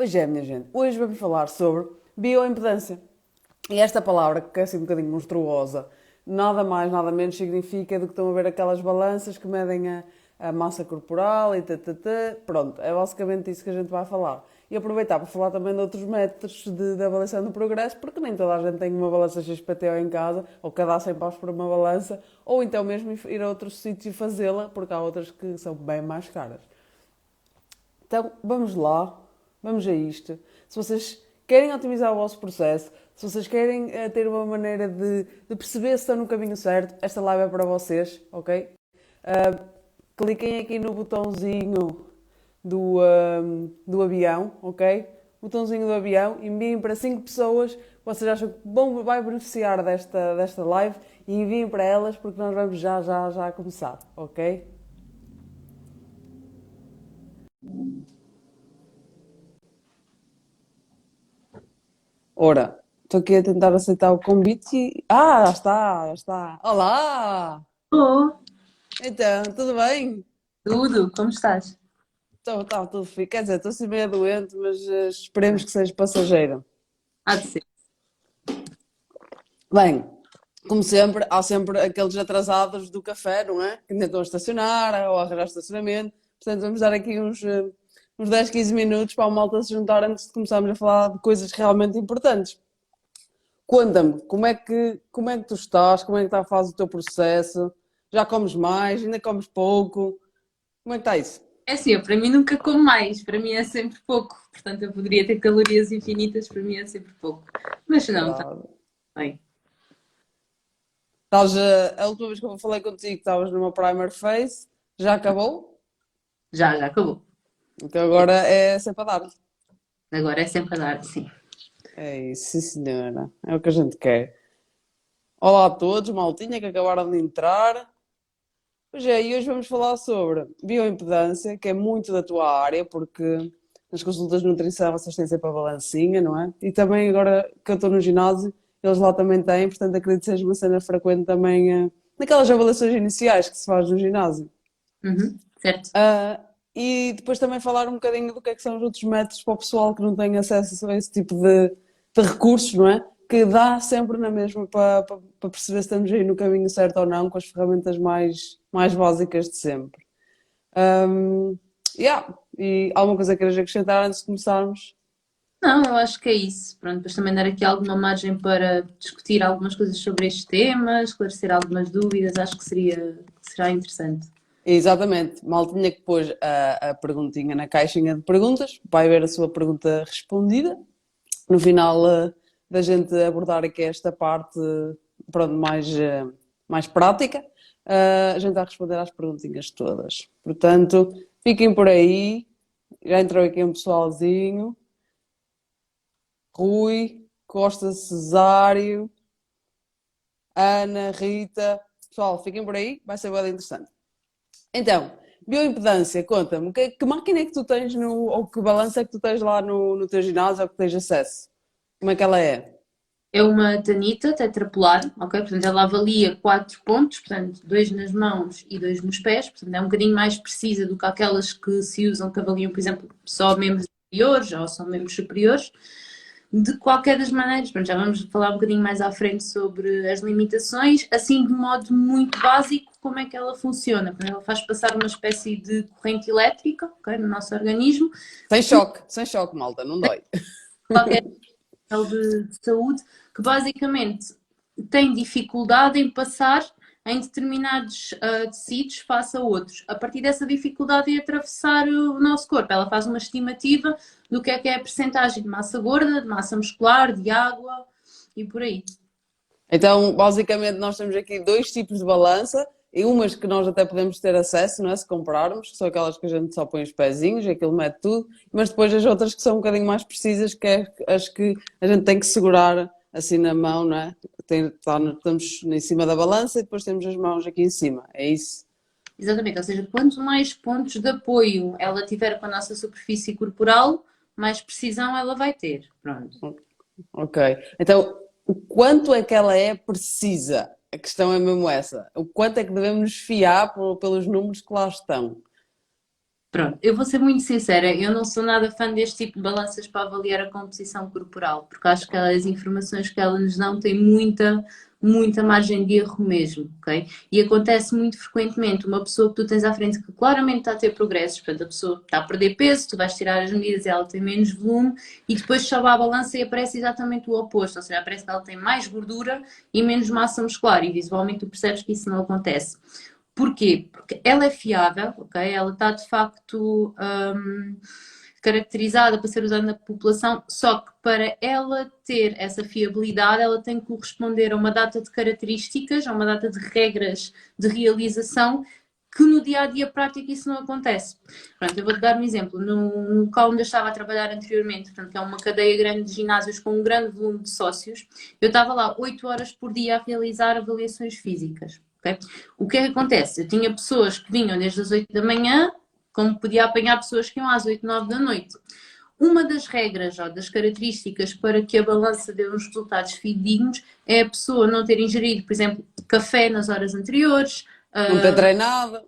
Pois é, minha gente, hoje vamos falar sobre bioimpedância. E esta palavra, que é assim um bocadinho monstruosa, nada mais, nada menos significa do que estão a ver aquelas balanças que medem a massa corporal e tata. Pronto, é basicamente isso que a gente vai falar. E aproveitar para falar também de outros métodos de avaliação do progresso, porque nem toda a gente tem uma balança XPTO em casa, ou cada 100 paus por uma balança, ou então mesmo ir a outro sítio e fazê-la, porque há outras que são bem mais caras. Então, vamos lá, vamos a isto. Se vocês querem otimizar o vosso processo, se vocês querem ter uma maneira de perceber se estão no caminho certo, esta live é para vocês, ok? Cliquem aqui no botãozinho do avião, ok? Botãozinho do avião, enviem para 5 pessoas que vocês acham que vai beneficiar desta live e enviem para elas porque nós vamos já começar, ok? Ora, estou aqui a tentar aceitar o convite e... Ah, já está, já está. Olá! Oh, Então, tudo bem? tudo, como estás? Está tudo fixe. Quer dizer, estou assim meio doente, mas esperemos que seja passageiro. Há de ser. Bem, como sempre, há sempre aqueles atrasados do café, não é? Que ainda estão a estacionar ou a arranjar estacionamento. Portanto, vamos dar aqui uns 10, 15 minutos para a malta se juntar antes de começarmos a falar de coisas realmente importantes. Conta-me, como é que tu estás? Como é que está a fase do teu processo? Já comes mais? Ainda comes pouco? Como é que está isso? É assim, eu para mim nunca como mais, para mim é sempre pouco. Portanto, eu poderia ter calorias infinitas, para mim é sempre pouco. Mas não, está Verdade. bem. A última vez que eu falei contigo, estavas numa primer phase, já acabou? Já acabou. Então agora é sempre a dar. Agora é sempre a dar, sim. É isso, sim, senhora. É o que a gente quer. Olá a todos, maltinha que acabaram de entrar. Pois é, e hoje vamos falar sobre bioimpedância, que é muito da tua área, porque nas consultas de nutrição vocês têm sempre a balancinha, não é? E também agora que eu estou no ginásio, eles lá também têm, portanto acredito que seja uma cena frequente também naquelas avaliações iniciais que se faz no ginásio. Uhum, certo. Ah, e depois também falar um bocadinho do que são os outros métodos para o pessoal que não tem acesso a esse tipo de recursos, não é? Que dá sempre na mesma para perceber se estamos aí no caminho certo ou não, com as ferramentas mais básicas de sempre. Um, yeah. E alguma coisa que queiras acrescentar antes de começarmos? Não, eu acho que é isso. Pronto, depois também dar aqui alguma margem para discutir algumas coisas sobre este tema, esclarecer algumas dúvidas, acho que será interessante. Exatamente, maltinha que pôs a perguntinha na caixinha de perguntas, vai ver a sua pergunta respondida. No final da gente abordar aqui esta parte, pronto, mais prática, a gente vai responder às perguntinhas todas. Portanto, fiquem por aí. Já entrou aqui um pessoalzinho. Rui, Costa Cesário, Ana, Rita. Pessoal, fiquem por aí, vai ser bem interessante. Então, bioimpedância, conta-me, que máquina é que tu tens ou que balança é que tu tens lá no teu ginásio ou que tens acesso? Como é que ela é? É uma tanita tetrapolar, ok? Portanto, ela avalia 4 pontos, portanto, 2 nas mãos e 2 nos pés. Portanto, é um bocadinho mais precisa do que aquelas que se usam, que avaliam, por exemplo, só membros inferiores ou só membros superiores. De qualquer das maneiras, pronto, já vamos falar um bocadinho mais à frente sobre as limitações, assim de modo muito básico, como é que ela funciona. Portanto, ela faz passar uma espécie de corrente elétrica, ok, no nosso organismo, Sem choque, malta, não dói. qualquer de saúde, que basicamente tem dificuldade em passar em determinados tecidos face a outros. A partir dessa dificuldade de atravessar o nosso corpo, ela faz uma estimativa do que é a percentagem de massa gorda, de massa muscular, de água e por aí. Então, basicamente, nós temos aqui dois tipos de balança, e umas que nós até podemos ter acesso, não é? Se comprarmos, que são aquelas que a gente só põe os pezinhos, e aquilo mete tudo, mas depois as outras que são um bocadinho mais precisas, que é as que a gente tem que segurar assim na mão, não é? Estamos em cima da balança e depois temos as mãos aqui em cima, é isso? Exatamente, ou seja, quanto mais pontos de apoio ela tiver com a nossa superfície corporal, mais precisão ela vai ter. Pronto. Ok. Então, o quanto é que ela é precisa? A questão é mesmo essa. O quanto é que devemos nos fiar pelos números que lá estão? Pronto, eu vou ser muito sincera, eu não sou nada fã deste tipo de balanças para avaliar a composição corporal, porque acho que as informações que ela nos dão têm muita margem de erro mesmo, ok? E acontece muito frequentemente uma pessoa que tu tens à frente que claramente está a ter progressos, portanto a pessoa está a perder peso, tu vais tirar as medidas e ela tem menos volume e depois sobe a balança e aparece exatamente o oposto, ou seja, aparece que ela tem mais gordura e menos massa muscular e visualmente tu percebes que isso não acontece. Porquê? Porque ela é fiável, ok? Ela está de facto caracterizada para ser usada na população, só que para ela ter essa fiabilidade, ela tem que corresponder a uma data de características, a uma data de regras de realização, que no dia a dia prático isso não acontece. Pronto, eu vou-te dar um exemplo. No local onde eu estava a trabalhar anteriormente, portanto, que é uma cadeia grande de ginásios com um grande volume de sócios, eu estava lá 8 horas por dia a realizar avaliações físicas. Okay? O que é que acontece? Eu tinha pessoas que vinham desde as 8 da manhã, como podia apanhar pessoas que iam às 8, 9 da noite. Uma das regras ou das características para que a balança dê uns resultados fidedignos é a pessoa não ter ingerido, por exemplo, café nas horas anteriores, Não ter treinado.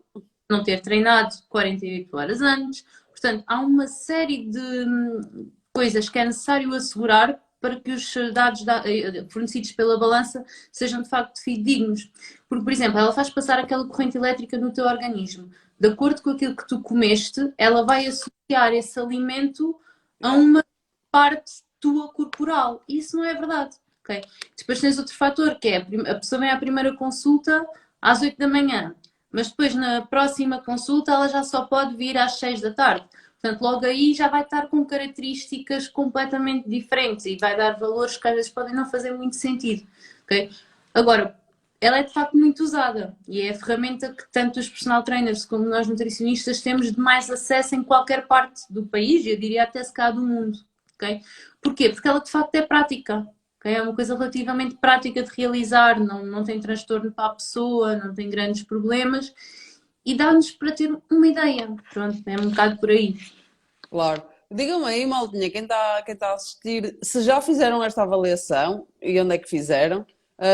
não ter treinado 48 horas antes. Portanto, há uma série de coisas que é necessário assegurar para que os dados fornecidos pela balança sejam de facto fidedignos. Porque, por exemplo, ela faz passar aquela corrente elétrica no teu organismo. De acordo com aquilo que tu comeste, ela vai associar esse alimento a uma parte tua corporal. E isso não é verdade. Okay? Depois tens outro fator, que é a pessoa vem à primeira consulta às 8 da manhã, mas depois na próxima consulta ela já só pode vir às 6 da tarde. Portanto, logo aí já vai estar com características completamente diferentes e vai dar valores que às vezes podem não fazer muito sentido. Okay? Agora, ela é de facto muito usada e é a ferramenta que tanto os personal trainers como nós nutricionistas temos de mais acesso em qualquer parte do país, eu diria até se cá do mundo. Okay? Porquê? Porque ela de facto é prática. Okay? É uma coisa relativamente prática de realizar, não tem transtorno para a pessoa, não tem grandes problemas e dá-nos para ter uma ideia. Pronto, é um bocado por aí. Claro. Digam-me aí, maldinha, quem tá a assistir, se já fizeram esta avaliação e onde é que fizeram,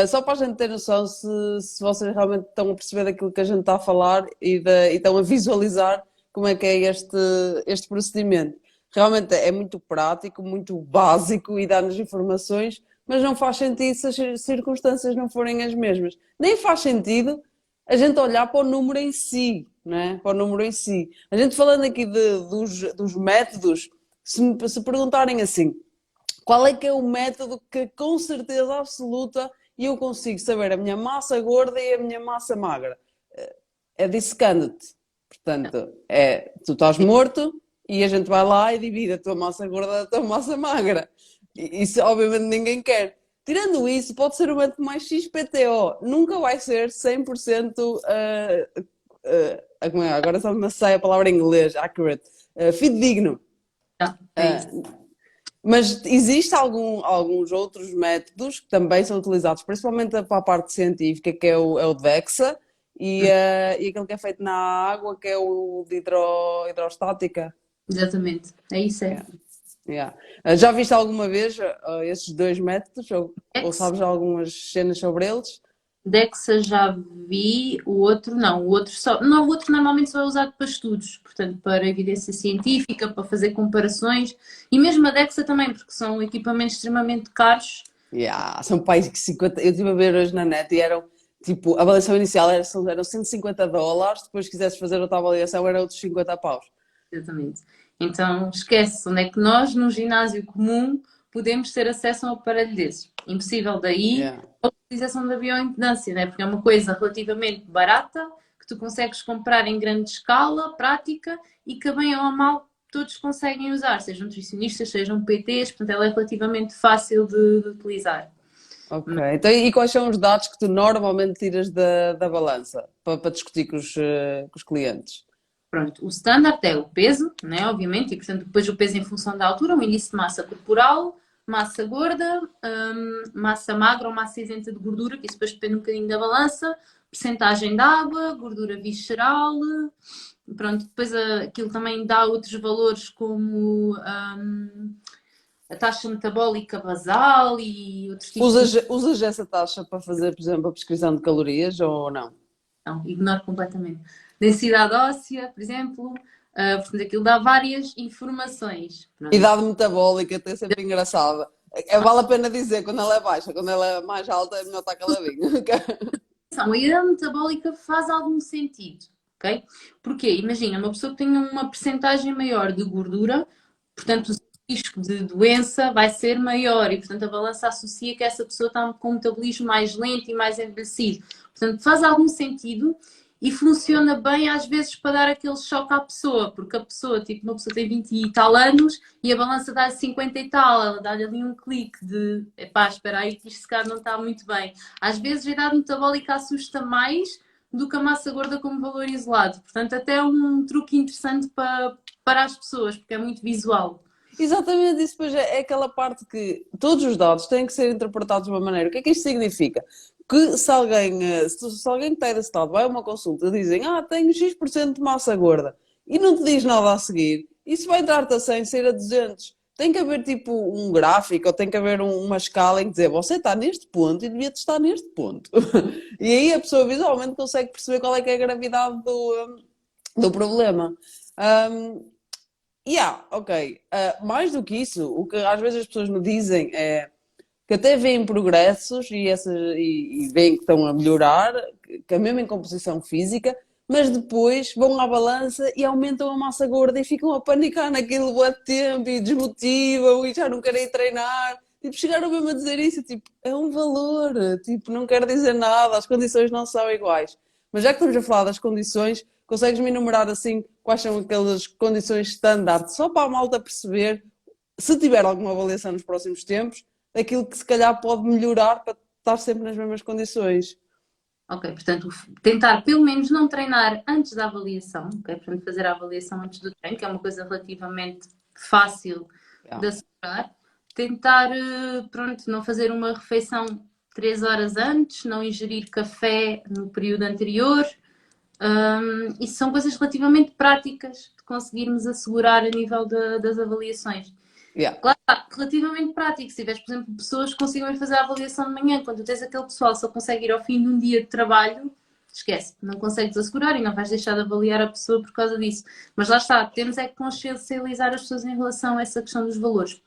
só para a gente ter noção se vocês realmente estão a perceber daquilo que a gente está a falar e estão a visualizar como é que é este procedimento. Realmente é muito prático, muito básico e dá-nos informações, mas não faz sentido se as circunstâncias não forem as mesmas. Nem faz sentido a gente olhar para o número em si, não é? Para o número em si. A gente falando aqui dos métodos, se perguntarem assim, qual é que é o método que com certeza absoluta eu consigo saber a minha massa gorda e a minha massa magra? É dissecando-te. Portanto, tu estás morto e a gente vai lá e divide a tua massa gorda da tua massa magra. Isso obviamente ninguém quer. Tirando isso, pode ser o método mais XPTO. Nunca vai ser 100% agora só me sai a palavra em inglês, accurate, fidedigno. É isso. Mas existe alguns outros métodos que também são utilizados, principalmente para a parte científica, que é o DEXA, e aquele que é feito na água, que é o de hidrostática. Exatamente. É isso. É. Yeah. Já viste alguma vez esses dois métodos? Ou Dex, sabes algumas cenas sobre eles? Dexa já vi, o outro não. O outro só. Não, o outro normalmente só é usado para estudos, portanto, para evidência científica, para fazer comparações. E mesmo a Dexa também, porque são equipamentos extremamente caros. Yeah. São países que 50. Eu estive a ver hoje na net e eram tipo, a avaliação inicial eram $150, depois se quisesses fazer outra avaliação era outros 50 paus. Exatamente. Então, esquece onde é que nós, num ginásio comum, podemos ter acesso a um aparelho desses. Impossível daí Yeah. a utilização da bioimpedância, né? Porque é uma coisa relativamente barata, que tu consegues comprar em grande escala, prática, e que bem ou a mal todos conseguem usar, sejam nutricionistas, sejam PTs, portanto ela é relativamente fácil de utilizar. Ok. Então, e quais são os dados que tu normalmente tiras da balança para discutir com os clientes? Pronto, o standard é o peso, né, obviamente, e portanto depois o peso em função da altura, o índice de massa corporal, massa gorda, massa magra ou massa isenta de gordura, que isso depois depende um bocadinho da balança, percentagem de água, gordura visceral, pronto, depois aquilo também dá outros valores como a taxa metabólica basal e outros tipos de... Usas essa taxa para fazer, por exemplo, a prescrição de calorias ou não? Não, ignoro completamente. Densidade óssea, por exemplo, Portanto, aquilo dá várias informações. Pronto. Idade metabólica, tem sempre engraçada. Vale a pena dizer quando ela é baixa, quando ela é mais alta é melhor estar caladinho. A idade metabólica faz algum sentido, ok? Porque, imagina, uma pessoa que tenha uma percentagem maior de gordura, portanto, o risco de doença vai ser maior e, portanto, a balança associa que essa pessoa está com um metabolismo mais lento e mais envelhecido. Portanto, faz algum sentido e funciona bem às vezes para dar aquele choque à pessoa, porque a pessoa, tipo, uma pessoa tem 20 e tal anos e a balança dá 50 e tal, ela dá-lhe ali um clique de, epá, espera aí que isto se calhar não está muito bem. Às vezes a idade metabólica assusta mais do que a massa gorda como valor isolado. Portanto, até é um truque interessante para as pessoas, porque é muito visual. Exatamente, isso depois é aquela parte que todos os dados têm que ser interpretados de uma maneira. O que é que isto significa? Que se alguém, se alguém que está desse lado vai a uma consulta e dizem tenho X% de massa gorda e não te diz nada a seguir, isso vai entrar-te a 100, sair a 200. Tem que haver tipo um gráfico ou tem que haver uma escala em que dizer você está neste ponto e devia estar neste ponto. E aí a pessoa visualmente consegue perceber qual é que é a gravidade do problema. Ok. Mais do que isso, o que às vezes as pessoas me dizem é que até veem progressos e veem que estão a melhorar, que a mesma em composição física, mas depois vão à balança e aumentam a massa gorda e ficam a panicar naquele bué de tempo e desmotivam e já não querem treinar. Tipo, chegaram mesmo a dizer isso, tipo, é um valor, tipo, não quer dizer nada, as condições não são iguais. Mas já que estamos a falar das condições, consegues-me enumerar assim quais são aquelas condições standard, só para a malta perceber, se tiver alguma avaliação nos próximos tempos, aquilo que se calhar pode melhorar para estar sempre nas mesmas condições. Ok, portanto, tentar pelo menos não treinar antes da avaliação, ok? Portanto, fazer a avaliação antes do treino, que é uma coisa relativamente fácil Yeah. de assegurar. Tentar, pronto, não fazer uma refeição 3 horas antes, não ingerir café no período anterior. Isso são coisas relativamente práticas de conseguirmos assegurar a nível das avaliações. Yeah. Claro, relativamente prático. Se tiveres, por exemplo, pessoas que consigam ir fazer a avaliação de manhã, quando tu tens aquele pessoal que só consegue ir ao fim de um dia de trabalho, esquece, não consegues assegurar e não vais deixar de avaliar a pessoa por causa disso. Mas lá está, temos é que consciencializar as pessoas em relação a essa questão dos valores.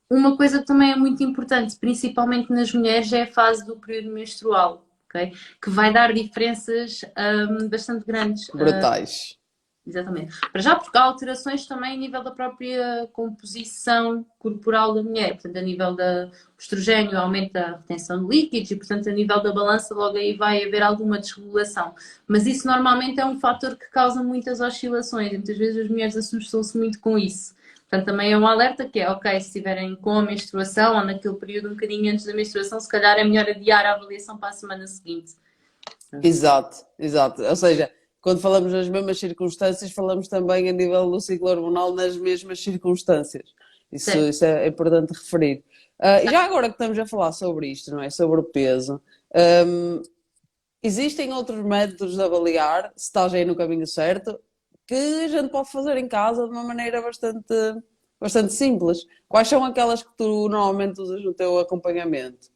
Uma coisa que também é muito importante, principalmente nas mulheres, é a fase do período menstrual, ok? Que vai dar diferenças bastante grandes. Brutais. Exatamente. Para já, porque há alterações também a nível da própria composição corporal da mulher. Portanto, a nível do estrogênio aumenta a retenção de líquidos e, portanto, a nível da balança logo aí vai haver alguma desregulação. Mas isso normalmente é um fator que causa muitas oscilações e muitas vezes as mulheres assustam-se muito com isso. Portanto, também é um alerta que é, ok, se estiverem com a menstruação ou naquele período um bocadinho antes da menstruação, se calhar é melhor adiar a avaliação para a semana seguinte. Exato, exato. Ou seja, quando falamos nas mesmas circunstâncias, falamos também a nível do ciclo hormonal nas mesmas circunstâncias. Isso é importante referir. E já agora que estamos a falar sobre isto, não é? Sobre o peso, existem outros métodos de avaliar se estás aí no caminho certo que a gente pode fazer em casa de uma maneira bastante simples. Quais são aquelas que tu normalmente usas no teu acompanhamento?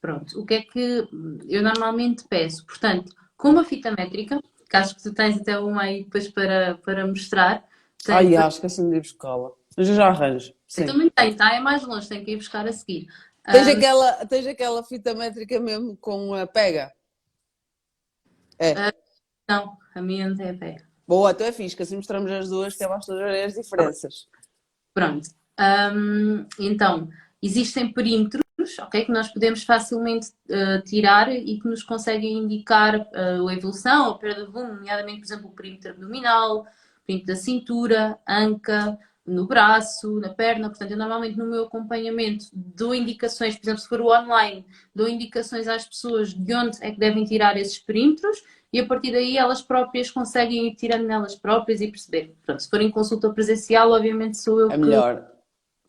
Pronto, o que é que eu normalmente peço? Portanto, com uma fita métrica, que acho que tu tens até uma aí depois para mostrar. Ai, acho que assim de ir buscá-la. Mas eu já arranjo, Eu sim. também tenho, tá? É mais longe, tenho que ir buscar a seguir. Tens aquela fita métrica mesmo com a pega? É. Não, a minha não tem a pega. Boa, tu é fixe, que assim mostramos as duas, que é basta ver as diferenças. Pronto. Então, existem perímetros, ok, que nós podemos facilmente tirar e que nos conseguem indicar a evolução, a perda de volume, nomeadamente, por exemplo, o perímetro abdominal, o perímetro da cintura, anca, no braço, na perna. Portanto, eu normalmente no meu acompanhamento dou indicações, por exemplo, se for o online, dou indicações às pessoas de onde é que devem tirar esses perímetros e a partir daí elas próprias conseguem ir tirando nelas próprias e perceber. Pronto, se for em consulta presencial, obviamente sou eu É que melhor.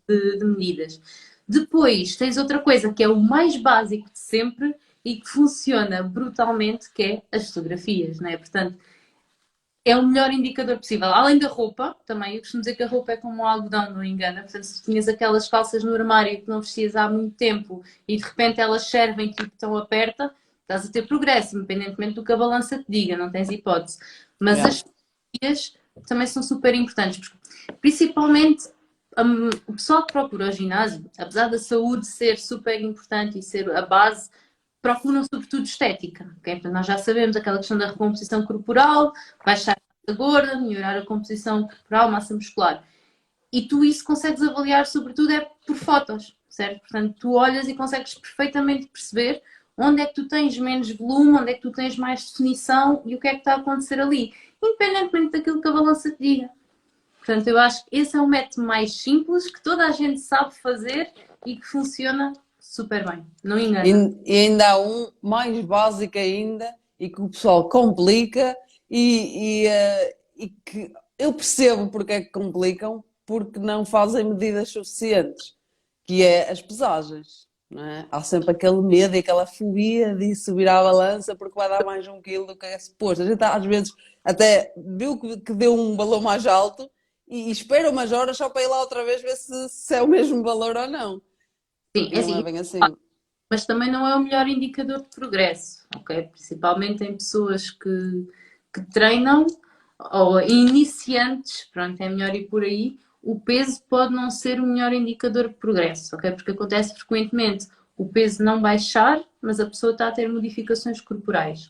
de medidas. Depois tens outra coisa que é o mais básico de sempre e que funciona brutalmente, que é as fotografias, não é? Portanto, é o melhor indicador possível. Além da roupa, também, eu costumo dizer que a roupa é como um algodão, não engana. Portanto, se tinhas aquelas calças no armário que não vestias há muito tempo e de repente elas servem tipo tão aperta, estás a ter progresso, independentemente do que a balança te diga, não tens hipótese. Mas Yeah. as fotografias também são super importantes, porque, principalmente o pessoal que procura o ginásio, apesar da saúde ser super importante e ser a base, procuram sobretudo estética, ok? Portanto, nós já sabemos aquela questão da recomposição corporal, baixar a massa gorda, melhorar a composição corporal, massa muscular. E tu isso consegues avaliar sobretudo é por fotos, certo? Portanto, tu olhas e consegues perfeitamente perceber onde é que tu tens menos volume, onde é que tu tens mais definição e o que é que está a acontecer ali, independentemente daquilo que a balança te diga. Portanto, eu acho que esse é o método mais simples, que toda a gente sabe fazer e que funciona super bem. Não engana. E ainda há um mais básico ainda e que o pessoal complica e que eu percebo porque é que complicam, porque não fazem medidas suficientes, que é as pesagens. Não é? Há sempre aquele medo e aquela fobia de subir à balança porque vai dar mais 1 quilo do que é suposto. A gente às vezes até viu que deu um valor mais alto e espera umas horas só para ir lá outra vez ver se é o mesmo valor ou não. Sim, E é não é assim, bem assim. mas também não é o melhor indicador de progresso, ok? Principalmente em pessoas que treinam ou iniciantes, pronto, é melhor ir por aí. O peso pode não ser o melhor indicador de progresso, ok? Porque acontece frequentemente o peso não baixar, mas a pessoa está a ter modificações corporais.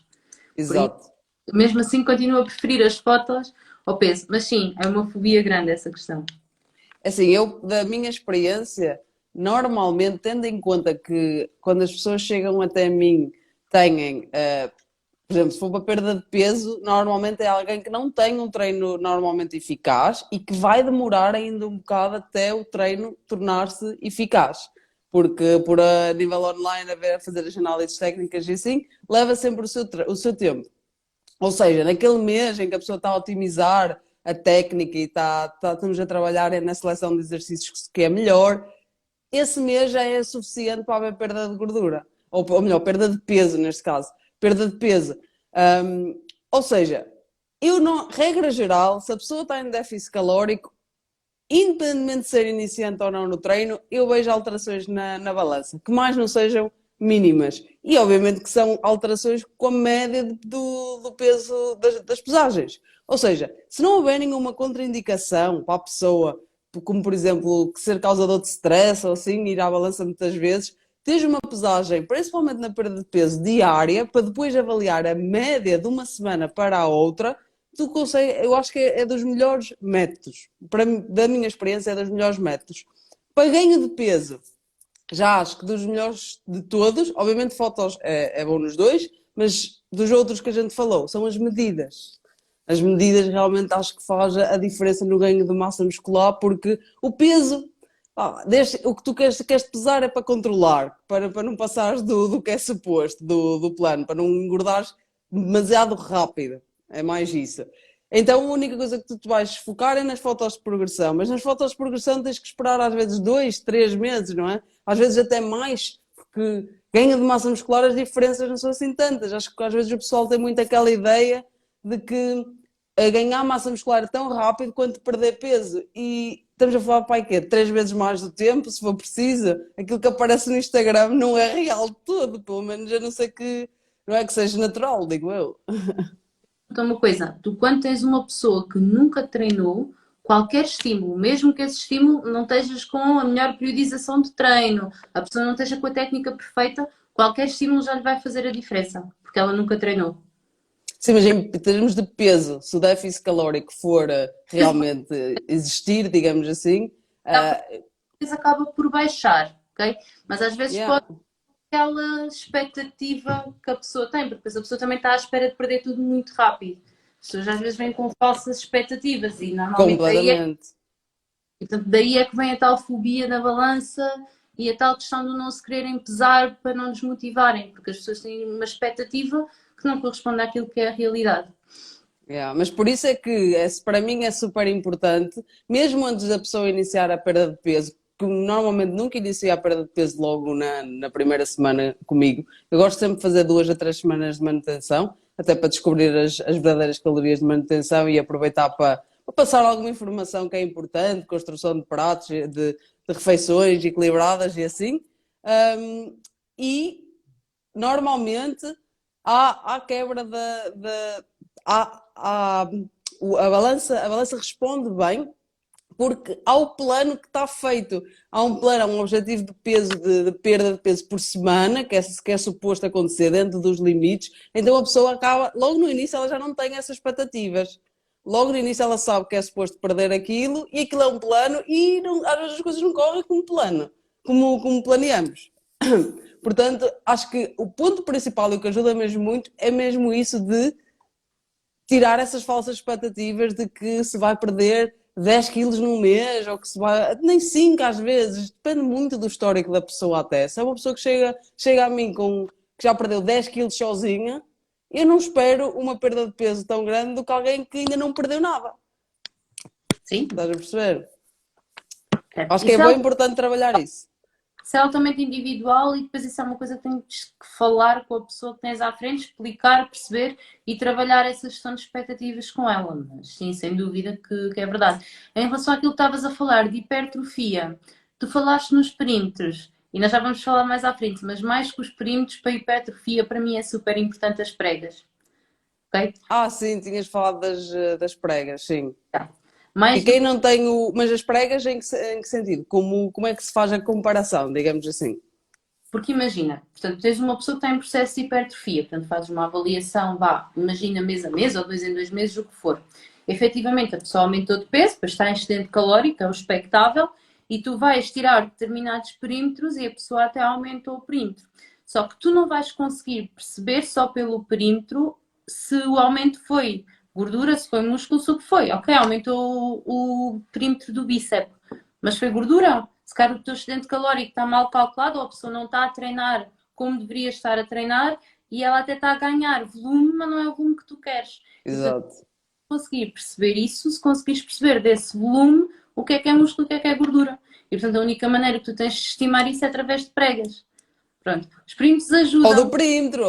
Por isso, Exato. mesmo assim, continuo a preferir as fotos ao peso. Mas sim, é uma fobia grande essa questão. Assim, eu, da minha experiência, normalmente, tendo em conta que quando as pessoas chegam até mim, têm, por exemplo, se for para perda de peso, normalmente é alguém que não tem um treino normalmente eficaz e que vai demorar ainda um bocado até o treino tornar-se eficaz. Porque por a nível online, a fazer as análises técnicas e assim, leva sempre o seu tempo. Ou seja, naquele mês em que a pessoa está a otimizar a técnica e estamos a trabalhar na seleção de exercícios que é melhor, esse mês já é suficiente para haver perda de gordura. Ou melhor, perda de peso, neste caso. Perda de peso. Ou seja, eu não, regra geral, se a pessoa está em déficit calórico, independentemente de ser iniciante ou não no treino, eu vejo alterações na balança, que mais não sejam mínimas. E obviamente que são alterações com a média do peso das pesagens. Ou seja, se não houver nenhuma contraindicação para a pessoa, como por exemplo, que ser causador de stress ou assim, ir à balança muitas vezes, tens uma pesagem, principalmente na perda de peso diária, para depois avaliar a média de uma semana para a outra, tu consegues, eu acho que é dos melhores métodos. Para mim, da minha experiência, é dos melhores métodos. Para ganho de peso, já acho que dos melhores de todos, obviamente fotos é bom nos dois, mas dos outros que a gente falou, são as medidas. As medidas realmente acho que faz a diferença no ganho de massa muscular, porque o peso, o que tu queres pesar é para controlar, para não passares do que é suposto, do plano, para não engordares demasiado rápido. É mais isso. Então a única coisa que tu vais focar é nas fotos de progressão, mas nas fotos de progressão tens que esperar às vezes 2, 3 meses, não é? Às vezes até mais, porque ganho de massa muscular as diferenças não são assim tantas. Acho que às vezes o pessoal tem muito aquela ideia de que ganhar massa muscular é tão rápido quanto perder peso. E estamos a falar para aí quê? 3 vezes mais do tempo, se for preciso. Aquilo que aparece no Instagram não é real de todo, pelo menos eu não sei que não é que seja natural, digo eu. Então, uma coisa, tu quando tens uma pessoa que nunca treinou, qualquer estímulo, mesmo que esse estímulo não estejas com a melhor periodização de treino, a pessoa não esteja com a técnica perfeita, qualquer estímulo já lhe vai fazer a diferença, porque ela nunca treinou. Sim, mas em termos de peso, se o déficit calórico for realmente existir, digamos assim, uh, Depois acaba por baixar, ok? Mas às vezes yeah, pode ter aquela expectativa que a pessoa tem, porque depois a pessoa também está à espera de perder tudo muito rápido. As pessoas às vezes vêm com falsas expectativas e normalmente completamente. portanto, daí é que vem a tal fobia da balança e a tal questão de não se quererem pesar para não desmotivarem, porque as pessoas têm uma expectativa que não corresponde àquilo que é a realidade. Yeah, mas por isso é que para mim é super importante, mesmo antes da pessoa iniciar a perda de peso, que normalmente nunca inicia a perda de peso logo na primeira semana comigo. Eu gosto sempre de fazer 2 a 3 semanas de manutenção, até para descobrir as verdadeiras calorias de manutenção e aproveitar para passar alguma informação que é importante, construção de pratos, de refeições equilibradas e assim. Um, e normalmente há quebra há a balança responde bem porque há o plano que está feito. Há um plano, há um objetivo de peso, de perda de peso por semana, que é suposto acontecer dentro dos limites. Então a pessoa acaba, logo no início ela já não tem essas expectativas. Logo no início ela sabe que é suposto perder aquilo e aquilo é um plano e não, às vezes as coisas não correm como plano, como planeamos. Portanto, acho que o ponto principal e o que ajuda mesmo muito é mesmo isso de tirar essas falsas expectativas de que se vai perder 10 quilos num mês ou que se vai. Nem 5 às vezes, depende muito do histórico da pessoa até. Se é uma pessoa que chega a mim que já perdeu 10 quilos sozinha, eu não espero uma perda de peso tão grande do que alguém que ainda não perdeu nada. Sim. Estás a perceber? É. Acho que é bem importante trabalhar isso. Isso é altamente individual e depois isso é uma coisa que tens que falar com a pessoa que tens à frente, explicar, perceber e trabalhar essa gestão de expectativas com ela. Mas sim, sem dúvida que é verdade. Em relação àquilo que estavas a falar de hipertrofia, tu falaste nos perímetros e nós já vamos falar mais à frente, mas mais que os perímetros para a hipertrofia, para mim é super importante as pregas. Ok? Ah, sim, tinhas falado das pregas, sim. Tá. E Mais do quem que não tem o. Mas as pregas em que sentido? Como é que se faz a comparação, digamos assim? Porque imagina, portanto, tens uma pessoa que está em processo de hipertrofia, portanto, fazes uma avaliação, vá, imagina mês a mês ou 2 em 2 meses, o que for. Efetivamente, a pessoa aumentou de peso, depois está em excedente calórico, é o expectável, e tu vais tirar determinados perímetros e a pessoa até aumentou o perímetro. Só que tu não vais conseguir perceber só pelo perímetro se o aumento foi gordura, se foi músculo, se o que foi. Ok, aumentou o perímetro do bíceps, mas foi gordura? Se calhar o teu excedente calórico está mal calculado ou a pessoa não está a treinar como deveria estar a treinar e ela até está a ganhar volume, mas não é o volume que tu queres. E portanto, Exato. se conseguir perceber isso, se conseguires perceber desse volume, o que é músculo, o que é gordura. E portanto, a única maneira que tu tens de estimar isso é através de pregas. Pronto. Os perímetros ajudam. Ou do perímetro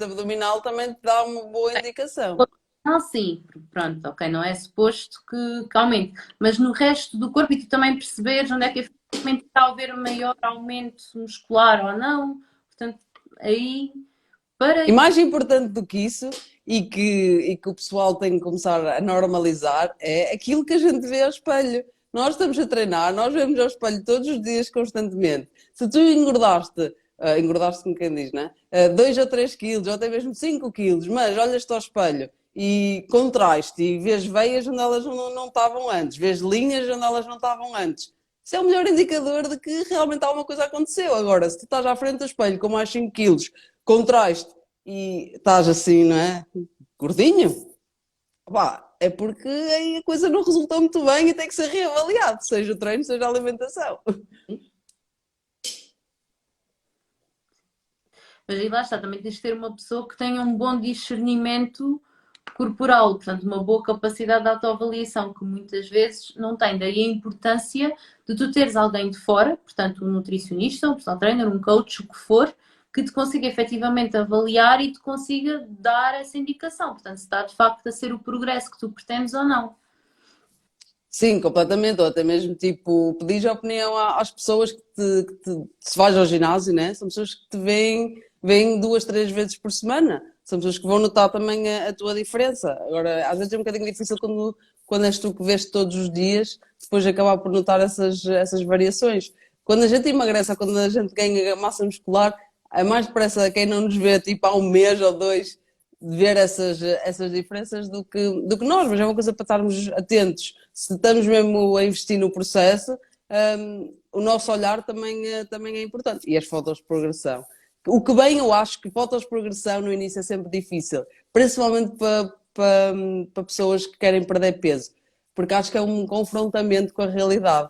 abdominal também te dá uma boa indicação. Não, sim, pronto, ok, não é suposto que aumente, mas no resto do corpo e tu também perceberes onde é que efetivamente está a haver maior aumento muscular ou não, portanto, aí para E mais importante do que isso, e que o pessoal tem que começar a normalizar, é aquilo que a gente vê ao espelho. Nós estamos a treinar, nós vemos ao espelho todos os dias, constantemente. Se tu engordaste como quem diz, né? 2 ou 3 quilos, ou até mesmo 5 quilos, mas olhas-te ao espelho e contraste e vês veias onde elas não estavam antes, vês linhas onde elas não estavam antes. Isso é o melhor indicador de que realmente alguma coisa aconteceu. Agora, se tu estás à frente do espelho com mais 5 quilos, contraste e estás assim, não é? Gordinho, pá, é porque aí a coisa não resultou muito bem e tem que ser reavaliado, seja o treino, seja a alimentação. mas aí lá está, também tens de ter uma pessoa que tenha um bom discernimento corporal, portanto, uma boa capacidade de autoavaliação, que muitas vezes não tem. Daí a importância de tu teres alguém de fora, portanto, um nutricionista, um personal trainer, um coach, o que for, que te consiga efetivamente avaliar e te consiga dar essa indicação. Portanto, se está de facto a ser o progresso que tu pretendes ou não. Sim, completamente, ou até mesmo tipo, pedis a opinião às pessoas se vais ao ginásio, né? São pessoas que te veem 2, 3 vezes por semana. São pessoas que vão notar também a tua diferença. Agora, às vezes é um bocadinho difícil quando és tu que vês todos os dias, depois acabar por notar essas variações. Quando a gente emagrece ou quando a gente ganha massa muscular, é mais depressa quem não nos vê tipo há um mês ou dois de ver essas diferenças do que nós, mas é uma coisa para estarmos atentos. Se estamos mesmo a investir no processo, o nosso olhar também é importante. E as fotos de progressão. O que bem eu acho que fotos de progressão no início é sempre difícil, principalmente para pessoas que querem perder peso, porque acho que é um confrontamento com a realidade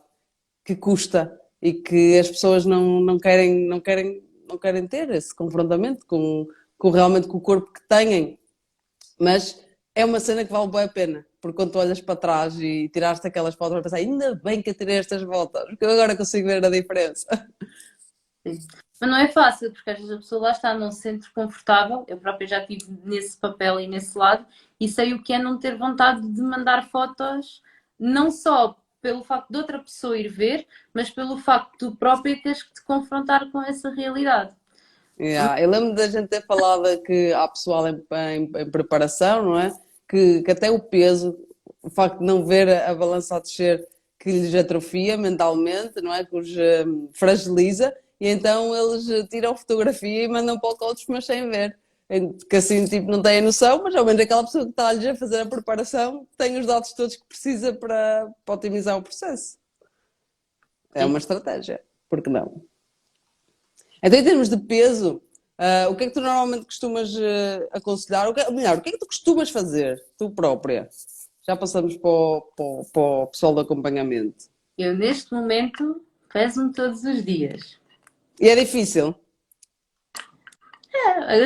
que custa e que as pessoas não querem ter esse confrontamento com realmente com o corpo que têm, mas é uma cena que vale bem a pena, porque quando tu olhas para trás e tiraste aquelas fotos, vai pensar, ainda bem que eu tirei estas fotos, porque eu agora consigo ver a diferença. Sim. Mas não é fácil, porque às vezes a pessoa lá está, não se sente confortável. Eu própria já estive nesse papel e nesse lado, e sei o que é não ter vontade de mandar fotos, não só pelo facto de outra pessoa ir ver, mas pelo facto de tu própria teres que te confrontar com essa realidade. Yeah. Eu lembro da gente ter falado que há pessoal em preparação, não é? Que até o peso, o facto de não ver a balança a descer que lhes atrofia mentalmente, não é? Que os fragiliza, e então eles tiram fotografia e mandam para o coach, mas sem ver. Que assim, tipo, não têm a noção, mas ao menos aquela pessoa que está-lhes a fazer a preparação tem os dados todos que precisa para otimizar o processo. É Sim. uma estratégia, porque não? Então, em termos de peso, o que é que tu normalmente costumas aconselhar? Melhor, o que é que tu costumas fazer, tu própria? Já passamos para o pessoal do acompanhamento. Eu, neste momento, peso-me todos os dias. E é difícil.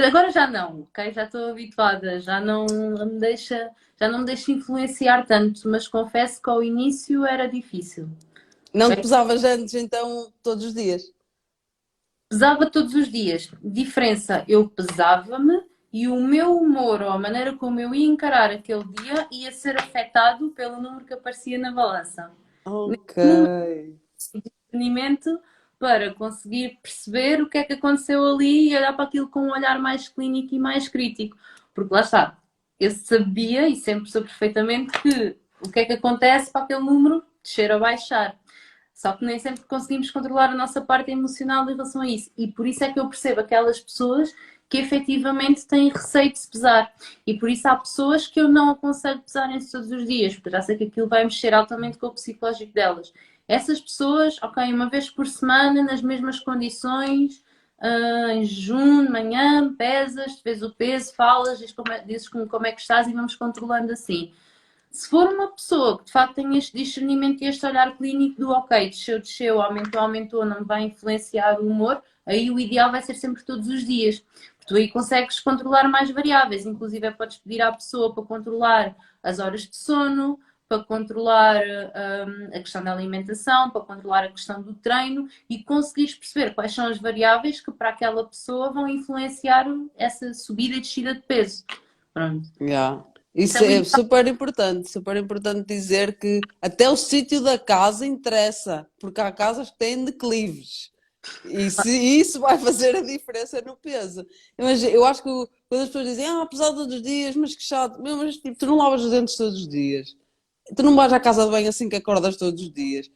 Agora já não, ok? Já estou habituada, já não me deixa influenciar tanto, mas confesso que ao início era difícil. Não te Ok? pesavas antes, então, todos os dias? Pesava todos os dias. Diferença, eu pesava-me e o meu humor ou a maneira como eu ia encarar aquele dia ia ser afetado pelo número que aparecia na balança. Ok. Discernimento para conseguir perceber o que é que aconteceu ali e olhar para aquilo com um olhar mais clínico e mais crítico. Porque lá está, eu sabia e sempre soube perfeitamente que o que é que acontece para aquele número descer ou baixar. Só que nem sempre conseguimos controlar a nossa parte emocional em relação a isso. E por isso é que eu percebo aquelas pessoas que efetivamente têm receio de se pesar. E por isso há pessoas que eu não aconselho pesarem-se todos os dias, porque já sei que aquilo vai mexer altamente com o psicológico delas. Essas pessoas, ok, uma vez por semana, nas mesmas condições, em jejum, de manhã, pesas, vês o peso, falas, dizes como é que estás e vamos controlando assim. Se for uma pessoa que de facto tem este discernimento e este olhar clínico do ok, desceu, desceu, aumentou, aumentou, não me vai influenciar o humor, aí o ideal vai ser sempre todos os dias. Porque tu aí consegues controlar mais variáveis, inclusive podes pedir à pessoa para controlar as horas de sono, para controlar a questão da alimentação, para controlar a questão do treino e conseguires perceber quais são as variáveis que para aquela pessoa vão influenciar essa subida e descida de peso. Pronto. Yeah. Isso Isso é o é ideal. super importante dizer que até o sítio da casa interessa, porque há casas que têm declives. E se isso vai fazer a diferença no peso. Mas eu acho que quando as pessoas dizem, apesar de todos os dias, mas que chato, meu, mas tipo, tu não lavas os dentes todos os dias. Tu não vais à casa de banho assim que acordas todos os dias.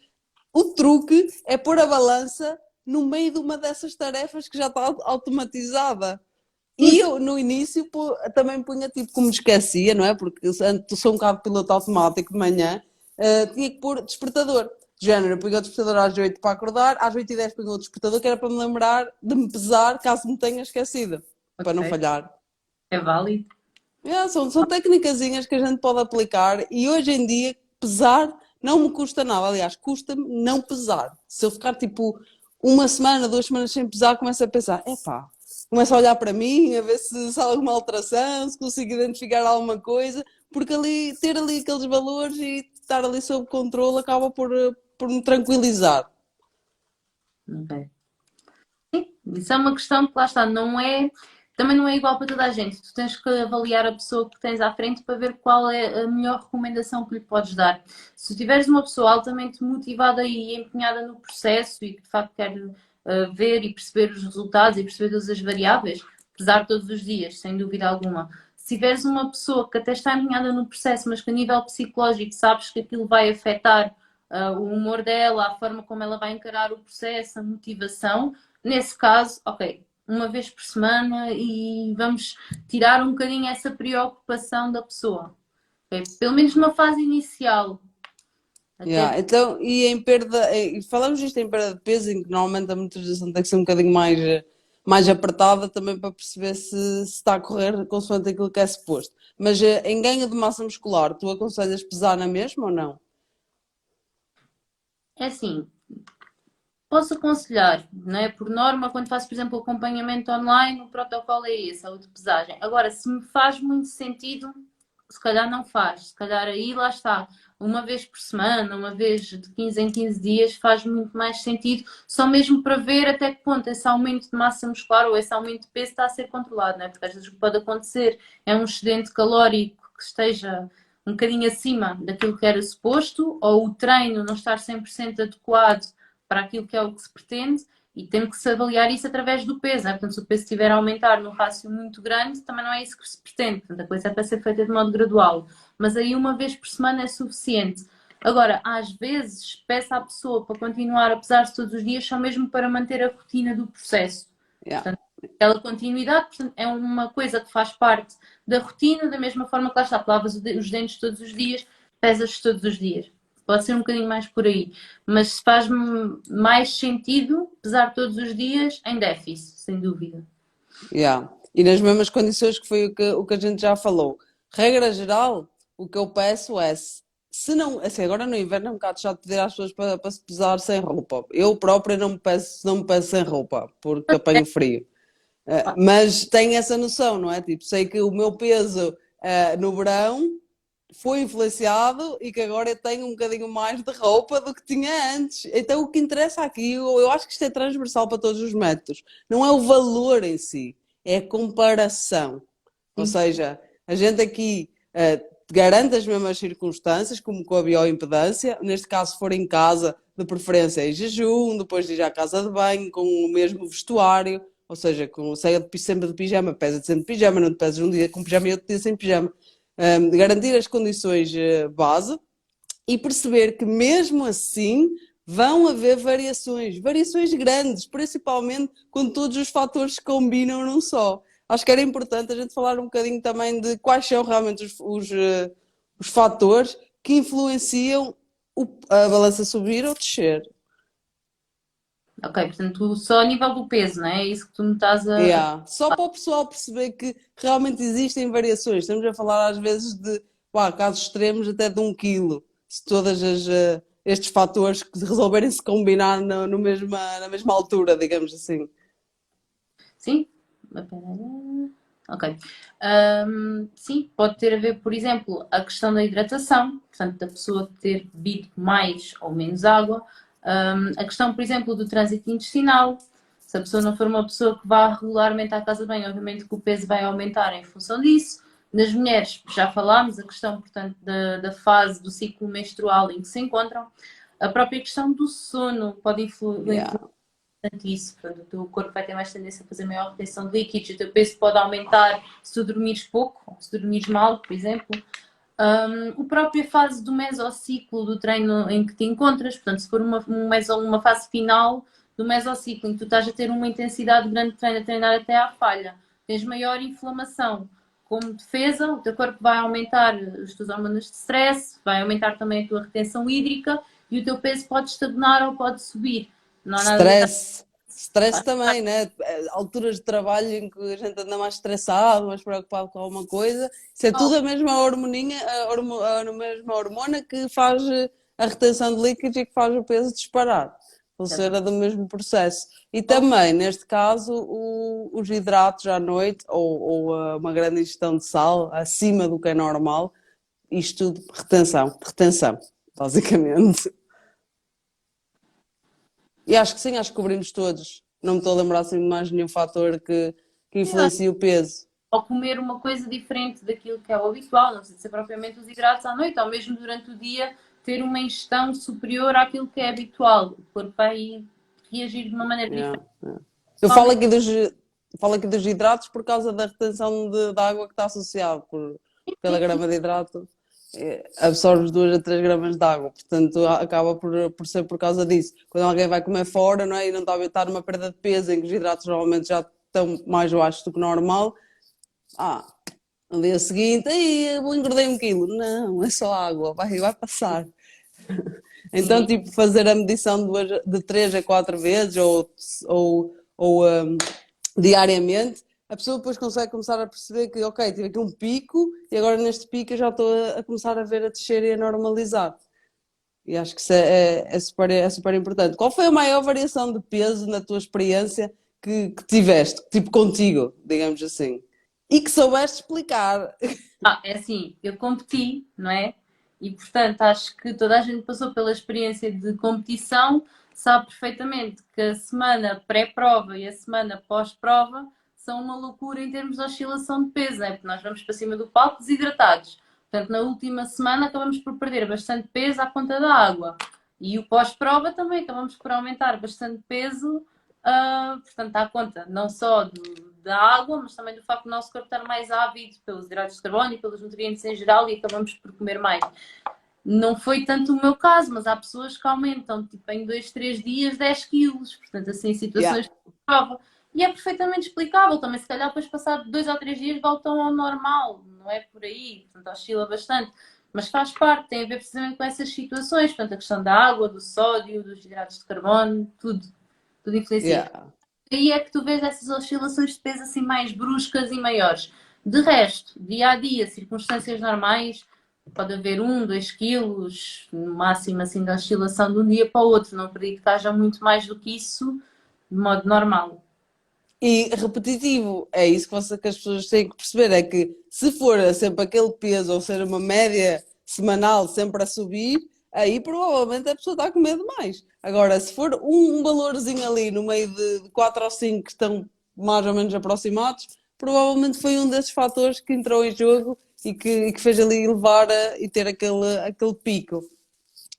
O truque é pôr a balança no meio de uma dessas tarefas que já está automatizada. E eu, no início, também punha tipo como esquecia, não é? Porque antes sou um bocado de piloto automático de manhã, tinha que pôr despertador. De género, eu punha o despertador às 8 para acordar, às 8h10 punha o despertador, que era para me lembrar de me pesar caso me tenha esquecido, para não Ok, falhar. é válido. São técnicazinhas que a gente pode aplicar e hoje em dia pesar não me custa nada. Aliás, custa-me não pesar. Se eu ficar tipo uma semana, 2 semanas sem pesar, começo a pensar, epá, começo a olhar para mim, a ver se há alguma alteração, se consigo identificar alguma coisa, porque ali, ter ali aqueles valores e estar ali sob controle acaba por me tranquilizar. Ok. Isso é uma questão que lá está, também não é igual para toda a gente. Tu tens que avaliar a pessoa que tens à frente para ver qual é a melhor recomendação que lhe podes dar. Se tiveres uma pessoa altamente motivada e empenhada no processo e que de facto quer ver e perceber os resultados e perceber todas as variáveis, pesar todos os dias, sem dúvida alguma. Se tiveres uma pessoa que até está empenhada no processo, mas que a nível psicológico sabes que aquilo vai afetar o humor dela, a forma como ela vai encarar o processo, a motivação. Nesse caso, ok, uma vez por semana e vamos tirar um bocadinho essa preocupação da pessoa. Ok? Pelo menos numa fase inicial. Até Yeah. Então, e em perda, e falamos isto em perda de peso, em que normalmente a motorização tem que ser um bocadinho mais apertada também para perceber se está a correr consoante aquilo que é suposto. Mas em ganho de massa muscular, tu aconselhas pesar na mesma ou não? é assim, posso aconselhar, não é? Por norma, quando faço, por exemplo, o acompanhamento online, o protocolo é esse, a de pesagem. Agora, se me faz muito sentido, se calhar não faz. Se calhar aí lá está. Uma vez por semana, uma vez de 15 em 15 dias, faz muito mais sentido, só mesmo para ver até que ponto esse aumento de massa muscular ou esse aumento de peso está a ser controlado, não é? Porque às vezes o que pode acontecer é um excedente calórico que esteja um bocadinho acima daquilo que era suposto, ou o treino não estar 100% adequado para aquilo que é o que se pretende, E temos que se avaliar isso através do peso, né? Portanto, se o peso estiver a aumentar num rácio muito grande, também não é isso que se pretende. Portanto, a coisa é para ser feita de modo gradual. Mas aí uma vez por semana é suficiente. Agora, às vezes, peço à pessoa para continuar a pesar-se todos os dias, só mesmo para manter a rotina do processo. Yeah. Portanto, aquela continuidade, portanto, é uma coisa que faz parte da rotina, da mesma forma que lá está, tu lavas os dentes todos os dias, pesas todos os dias. Pode ser um bocadinho mais por aí. Mas faz mais sentido pesar todos os dias em déficit, sem dúvida. Yeah. E nas mesmas condições que foi o que a gente já falou. Regra geral, o que eu peço é, se não, assim, agora no inverno é um bocado chato pedir às pessoas para se pesar sem roupa. Eu própria não me peço sem roupa, porque apanho frio. Mas tenho essa noção, não é? Tipo, sei que o meu peso no verão foi influenciado e que agora eu tenho um bocadinho mais de roupa do que tinha antes. Então o que interessa aqui, eu acho que isto é transversal para todos os métodos, não é o valor em si, é a comparação. Ou Sim. seja, a gente aqui garante as mesmas circunstâncias, como com a bioimpedância, neste caso se for em casa, de preferência em jejum, depois de ir à casa de banho, com o mesmo vestuário, ou seja, com saia sempre de pijama, pesa sempre de pijama, não te pesas um dia com pijama e outro dia sem pijama. Garantir as condições base e perceber que mesmo assim vão haver variações, variações grandes, principalmente quando todos os fatores se combinam num só. Acho que era importante a gente falar um bocadinho também de quais são realmente os fatores que influenciam a balança subir ou descer. Ok, portanto, só a nível do peso, não é? É isso que tu me estás a. Yeah. Só para o pessoal perceber que realmente existem variações. Estamos a falar às vezes de casos extremos até de 1 quilo. Se todas estes fatores que resolverem se combinar na mesma altura, digamos assim. Sim? Ok. Sim, pode ter a ver, por exemplo, a questão da hidratação, portanto, da pessoa ter bebido mais ou menos água. A questão, por exemplo, do trânsito intestinal. Se a pessoa não for uma pessoa que vá regularmente à casa de banho, obviamente que o peso vai aumentar em função disso. Nas mulheres, já falámos, a questão, portanto, da fase do ciclo menstrual em que se encontram. A própria questão do sono pode Yeah. influenciar isso. Portanto, o teu corpo vai ter mais tendência a fazer maior retenção de líquidos, o teu peso pode aumentar se tu dormires pouco, ou se tu dormires mal, por exemplo. A própria fase do mesociclo do treino em que te encontras, portanto, se for uma fase final do mesociclo em que tu estás a ter uma intensidade grande de treino, a treinar até à falha, tens maior inflamação. Como defesa, o teu corpo vai aumentar as tuas hormonas de stress, vai aumentar também a tua retenção hídrica e o teu peso pode estagnar ou pode subir. Não há nada a deixar. Stress também, né? Alturas de trabalho em que a gente anda mais estressado, mais preocupado com alguma coisa. Isso é tudo a mesma hormoninha, a mesma hormona que faz a retenção de líquidos e que faz o peso disparar. Funciona do mesmo processo. E também, neste caso, os hidratos à noite ou uma grande ingestão de sal acima do que é normal, isto tudo, retenção, basicamente. E acho que sim, acho que cobrimos todos. Não me estou a lembrar assim de mais nenhum fator que influencia o peso. Ou comer uma coisa diferente daquilo que é o habitual, não precisa ser propriamente os hidratos à noite, ou mesmo durante o dia ter uma ingestão superior àquilo que é habitual. O corpo vai reagir de uma maneira Yeah, diferente. yeah. Eu falo aqui dos hidratos por causa da retenção de água que está associado. Cada grama de hidrato absorves 2 a 3 gramas de água, portanto acaba por ser por causa disso. Quando alguém vai comer fora, não é? E não está numa perda de peso, em que os hidratos normalmente já estão mais baixos do que normal, no dia seguinte, aí eu engordei 1 quilo. Não, é só água, vai passar. Então, Sim. tipo, fazer a medição de 3 a 4 vezes ou diariamente, a pessoa depois consegue começar a perceber que, ok, tive aqui um pico e agora neste pico eu já estou a começar a ver a descer e a normalizar. E acho que isso é super importante. Qual foi a maior variação de peso na tua experiência que tiveste, tipo contigo, digamos assim? E que soubeste explicar. É assim, eu competi, não é? E portanto acho que toda a gente passou pela experiência de competição, sabe perfeitamente que a semana pré-prova e a semana pós-prova são uma loucura em termos de oscilação de peso, não é? Porque nós vamos para cima do palco desidratados. Portanto, na última semana acabamos por perder bastante peso à conta da água. E o pós-prova também acabamos por aumentar bastante peso portanto, dá conta não só da água, mas também do facto do nosso corpo estar mais ávido pelos hidratos de carbono e pelos nutrientes em geral e acabamos por comer mais. Não foi tanto o meu caso, mas há pessoas que aumentam, tipo, em 2, 3 dias, 10 quilos. Portanto, assim, Yeah. situações de prova. E é perfeitamente explicável. Também, se calhar, depois passar 2 ou 3 dias, voltam ao normal. Não é por aí. Portanto, oscila bastante. Mas faz parte, tem a ver precisamente com essas situações. Portanto, a questão da água, do sódio, dos hidratos de carbono, tudo. Tudo influencia. Yeah. Aí é que tu vês essas oscilações de peso assim mais bruscas e maiores. De resto, dia a dia, circunstâncias normais, pode haver 1, 2 quilos, no máximo assim de oscilação de um dia para o outro. Não acredito que haja muito mais do que isso de modo normal. E repetitivo, é isso que as pessoas têm que perceber, é que se for sempre aquele peso ou ser uma média semanal sempre a subir, aí provavelmente a pessoa está com medo mais. Agora, se for um valorzinho ali no meio de 4 ou 5 que estão mais ou menos aproximados, provavelmente foi um desses fatores que entrou em jogo e que fez ali levar e ter aquele pico.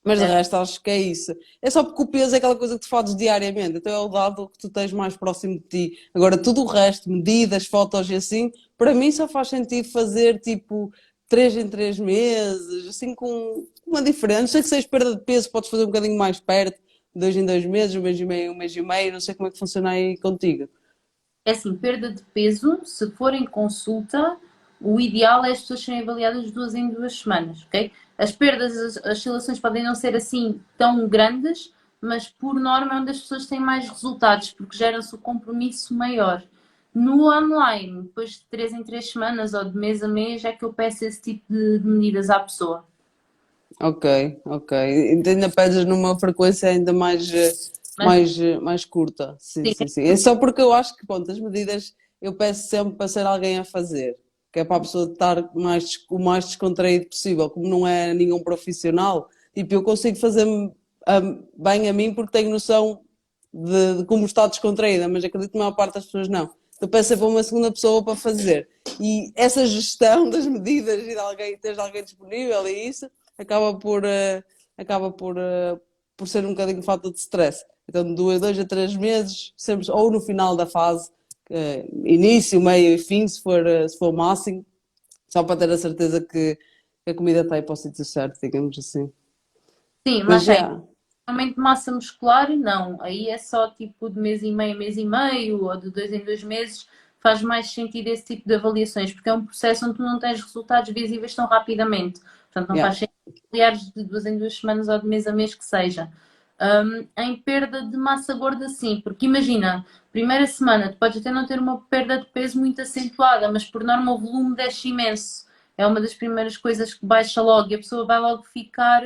Mas de É, resto, acho que é isso. É só porque o peso é aquela coisa que tu fazes diariamente, então é o dado que tu tens mais próximo de ti. Agora, tudo o resto, medidas, fotos e assim, para mim só faz sentido fazer tipo 3 em 3 meses, assim com uma diferença. Não sei que seja perda de peso, podes fazer um bocadinho mais perto, 2 em 2 meses, 1 mês e meio, 1 mês e meio, não sei como é que funciona aí contigo. é assim, perda de peso, se for em consulta, o ideal é as pessoas serem avaliadas 2 em 2 semanas, ok? As perdas, as oscilações podem não ser assim tão grandes, mas por norma é onde as pessoas têm mais resultados, porque gera-se o compromisso maior. No online, depois de 3 em 3 semanas ou de mês a mês, é que eu peço esse tipo de medidas à pessoa. Ok, ok. Então ainda pedes numa frequência ainda Mas mais curta. Sim, sim, sim, sim. É só porque eu acho que, pronto, as medidas eu peço sempre para ser alguém a fazer, que é para a pessoa estar o mais descontraído possível. Como não é nenhum profissional, tipo, eu consigo fazer-me bem a mim porque tenho noção de como está descontraída, mas acredito que a maior parte das pessoas não. Então peço sempre a uma segunda pessoa para fazer. E essa gestão das medidas e de alguém, teres alguém disponível e isso acaba acaba por ser um bocadinho de falta de stress. Então, de 2 a 3 meses, sempre, ou no final da fase, início, meio e fim, se for o máximo, só para ter a certeza que a comida está aí para o sítio certo, digamos assim. sim, Mas mantém. já, Aumento de massa muscular, não. Aí é só tipo de mês e meio, ou de 2 em 2 meses. Faz mais sentido esse tipo de avaliações, porque é um processo onde tu não tens resultados visíveis tão rapidamente. Portanto, não já, faz sentido avaliares de 2 em 2 semanas ou de mês a mês que seja. Em perda de massa gorda, sim, porque imagina, primeira semana, tu podes até não ter uma perda de peso muito acentuada, mas por norma o volume desce imenso. É uma das primeiras coisas que baixa logo e a pessoa vai logo ficar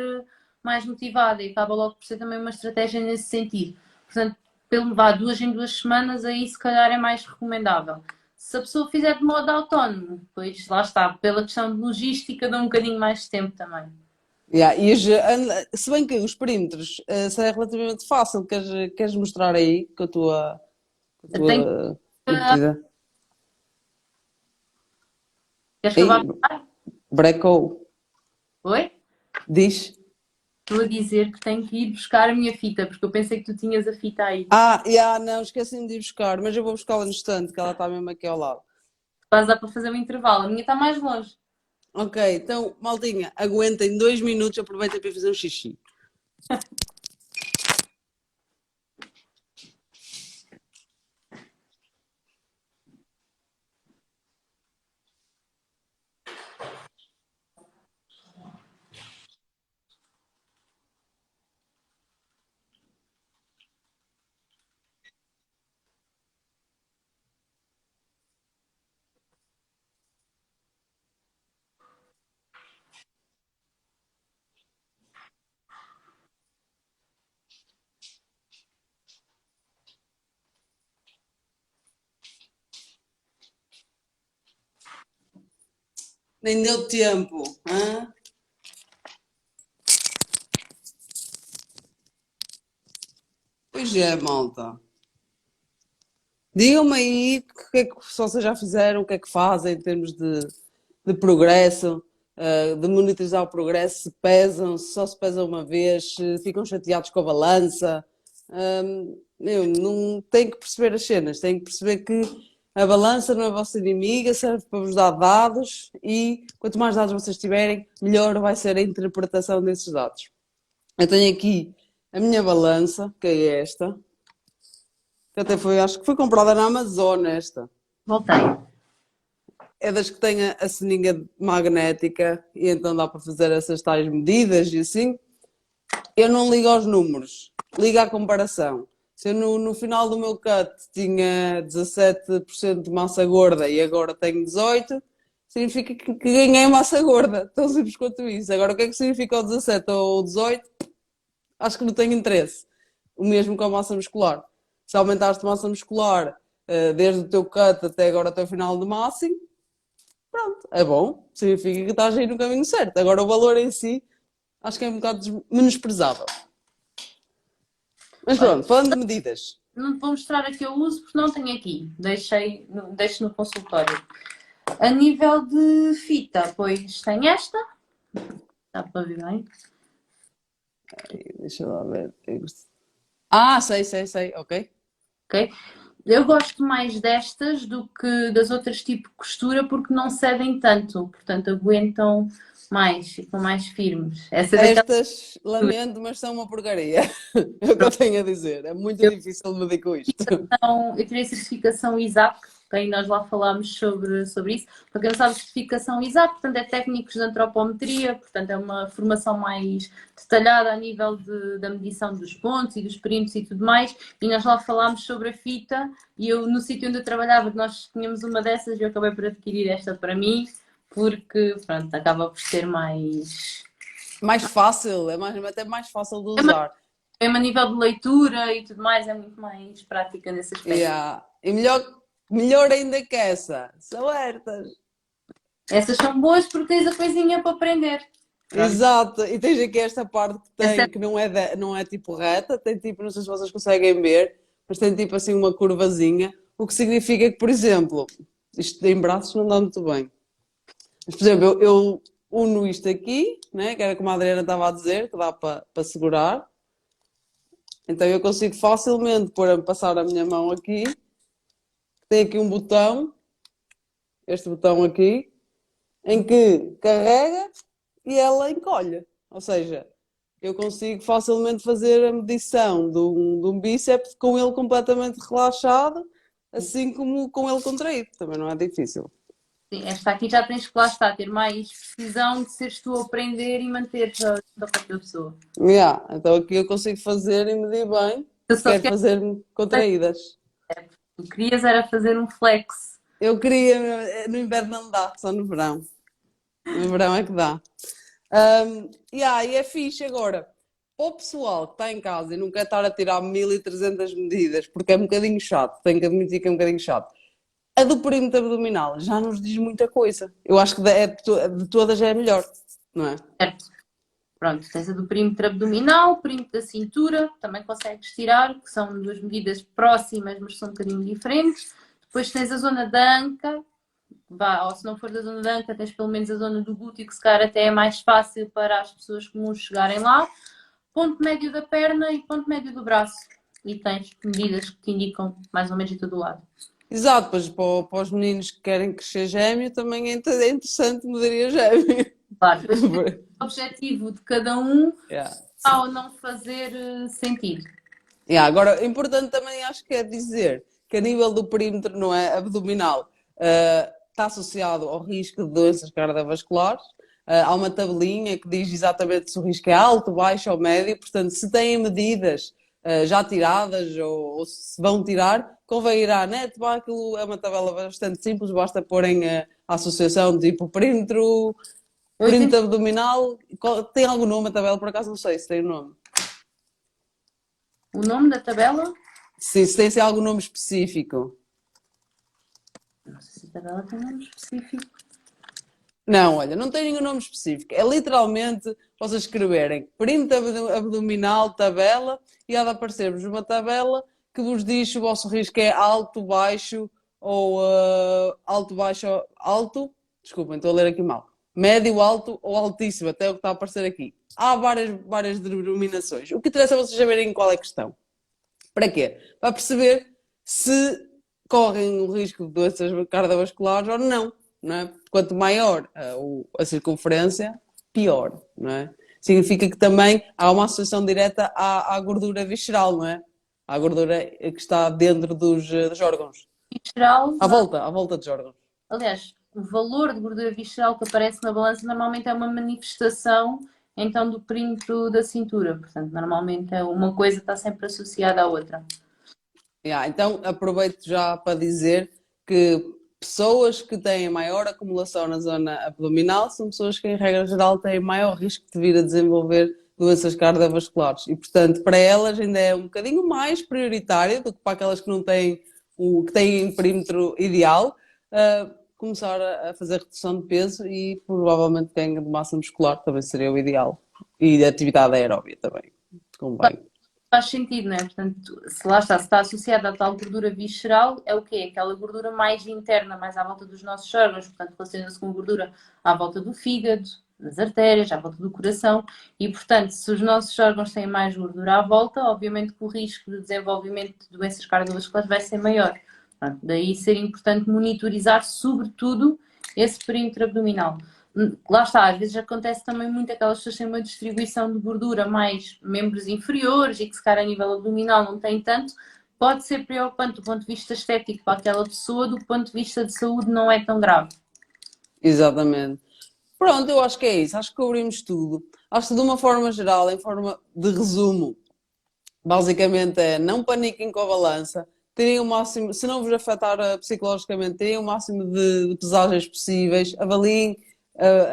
mais motivada e acaba logo por ser também uma estratégia nesse sentido. Portanto, pelo vá 2 em 2 semanas, aí se calhar é mais recomendável. Se a pessoa fizer de modo autónomo, pois lá está, pela questão de logística, dá um bocadinho mais de tempo também. já. Se bem que os perímetros se é relativamente fácil, queres mostrar aí com a Eu tenho tua que. medida? Queres que eu vá Aí, falar? Breco, Oi? diz. Estou a dizer que tenho que ir buscar a minha fita, porque eu pensei que tu tinhas a fita aí. Não, esqueci-me de ir buscar, mas eu vou buscá-la no estante, que ela está mesmo aqui ao lado. Vais dar para fazer um intervalo. A minha está mais longe. Ok, então, maltinha, aguentem 2 minutos, aproveitem para ir fazer um xixi. Nem deu tempo, hã? Pois é, malta. Digam-me aí o que é que se vocês já fizeram, o que é que fazem em termos de progresso, de monitorizar o progresso, se pesam, se só se pesam uma vez, se ficam chateados com a balança. Eu não tenho que perceber as cenas, tenho que perceber que a balança não é a vossa inimiga, serve para vos dar dados e quanto mais dados vocês tiverem, melhor vai ser a interpretação desses dados. Eu tenho aqui a minha balança, que é esta, que até foi, acho que foi comprada na Amazon esta. Voltei. É das que tem a ceninha magnética e então dá para fazer essas tais medidas e assim. Eu não ligo aos números, ligo à comparação. Se eu no final do meu cut tinha 17% de massa gorda e agora tenho 18%, significa que ganhei massa gorda. Tão simples quanto isso. Agora, o que é que significa o 17 ou o 18? Acho que não tenho interesse. O mesmo com a massa muscular. Se aumentaste a massa muscular desde o teu cut até agora até o final do máximo, pronto, é bom. Significa que estás aí no caminho certo. Agora, o valor em si, acho que é um bocado menosprezável. Mas Olha, pronto, falando de medidas. não te vou mostrar a que eu uso porque não tenho aqui. Deixo no consultório. A nível de fita, pois tem esta. Dá para ver bem. Deixa eu lá ver. Ah, sei, ok. Ok? Eu gosto mais destas do que das outras tipo de costura porque não cedem tanto, portanto aguentam mais, ficam mais firmes. Essa é daquela Estas, lamento, mas são uma porcaria. É o que eu tenho a dizer. É muito difícil de medir com isto. eu tirei a certificação ISAC, que nós lá falámos sobre isso. Para quem não sabe, certificação ISAC, portanto, é técnicos de antropometria, portanto, é uma formação mais detalhada a nível da medição dos pontos e dos perímetros e tudo mais. E nós lá falámos sobre a fita, e eu, no sítio onde eu trabalhava, nós tínhamos uma dessas e eu acabei por adquirir esta para mim, porque, pronto, acaba por ser Mais fácil, até mais fácil de usar. mesmo a nível de leitura e tudo mais, é muito mais prática nesse aspecto. Yeah. E melhor ainda que essa, são estas. Essas são boas porque tens a coisinha para aprender. Pronto. Exato, e tens aqui esta parte que Essa tem, que não é tipo reta, tem tipo, não sei se vocês conseguem ver, mas tem tipo assim uma curvazinha, o que significa que, por exemplo, isto em braços não dá muito bem. Mas, por exemplo, eu uno isto aqui, né, que era como a Adriana estava a dizer, que dá para segurar. Então eu consigo facilmente passar a minha mão aqui, tem aqui um botão, este botão aqui, em que carrega e ela encolhe. Ou seja, eu consigo facilmente fazer a medição de um bíceps com ele completamente relaxado, assim como com ele contraído. Também não é difícil. Sim, esta aqui já tens que lá estar, ter mais precisão de seres tu a aprender e manteres a própria pessoa. Yeah, então aqui eu consigo fazer e medir bem. Eu Se só quero fazer contraídas. tu querias era fazer um flex. Eu queria, no inverno não dá, só no verão. No verão é que dá. E é fixe agora. Para o pessoal que está em casa e não quer estar a tirar 1300 medidas, porque é um bocadinho chato, tenho que admitir que é um bocadinho chato. A do perímetro abdominal já nos diz muita coisa. Eu acho que de todas é a melhor, não é? Certo. Pronto, tens a do perímetro abdominal, perímetro da cintura, também consegues tirar, que são duas medidas próximas, mas são um bocadinho diferentes. Depois tens a zona da anca, ou se não for da zona da anca, tens pelo menos a zona do glúteo, que se calhar até é mais fácil para as pessoas comuns chegarem lá. Ponto médio da perna e ponto médio do braço. E tens medidas que te indicam mais ou menos em todo o lado. Exato, pois para os meninos que querem crescer gêmeo também é interessante medir gêmeo. Claro, o objetivo de cada um Yeah. ao não fazer sentido. Agora, importante também acho que é dizer que a nível do perímetro, não é, abdominal, está associado ao risco de doenças cardiovasculares. Há uma tabelinha que diz exatamente se o risco é alto, baixo ou médio. Portanto, se têm medidas já tiradas ou se vão tirar, convém ir à net. Aquilo é uma tabela bastante simples, basta porem a associação tipo perímetro abdominal. Tem algum nome a tabela? Por acaso não sei se tem o nome. O nome da tabela? Sim, se tem algum nome específico. Não sei se a tabela tem nome específico. Não, olha, não tem nenhum nome específico. É literalmente vocês escreverem perímetro abdominal, tabela, e há de aparecer-vos uma tabela que vos diz se o vosso risco é alto, baixo ou alto, baixo, alto. Desculpem, estou a ler aqui mal. Médio, alto ou altíssimo, até o que está a aparecer aqui. Há várias denominações. O que interessa é vocês saberem qual é a questão. Para quê? Para perceber se correm o risco de doenças cardiovasculares ou não, não é? Quanto maior a circunferência, pior, não é? Significa que também há uma associação direta à gordura visceral, não é? À gordura que está dentro dos órgãos. Visceral, À volta dos órgãos. aliás, o valor de gordura visceral que aparece na balança normalmente é uma manifestação então do perímetro da cintura. Portanto, normalmente é uma coisa que está sempre associada à outra. Yeah, então aproveito já para dizer que pessoas que têm maior acumulação na zona abdominal são pessoas que, em regra geral, têm maior risco de vir a desenvolver doenças cardiovasculares. E, portanto, para elas ainda é um bocadinho mais prioritário do que para aquelas que não têm que têm perímetro ideal, começar a fazer redução de peso e provavelmente ganho de massa muscular também seria o ideal. E de atividade aeróbia também, convém. Faz sentido, não é? Portanto, se lá está, se está associada à tal gordura visceral, é o quê? Aquela gordura mais interna, mais à volta dos nossos órgãos, portanto, relaciona-se com gordura à volta do fígado, das artérias, à volta do coração, e, portanto, se os nossos órgãos têm mais gordura à volta, obviamente que o risco de desenvolvimento de doenças cardiovasculares vai ser maior. Portanto, daí ser importante monitorizar, sobretudo, esse perímetro abdominal. Lá está, às vezes acontece também muito aquelas pessoas que têm uma distribuição de gordura mais membros inferiores e que se calhar a nível abdominal não tem tanto, pode ser preocupante do ponto de vista estético para aquela pessoa, do ponto de vista de saúde não é tão grave. Exatamente. Pronto, eu acho que é isso, acho que cobrimos tudo. Acho que de uma forma geral, em forma de resumo, basicamente é não paniquem com a balança, terem o máximo, se não vos afetar psicologicamente, terem o máximo de pesagens possíveis, avaliem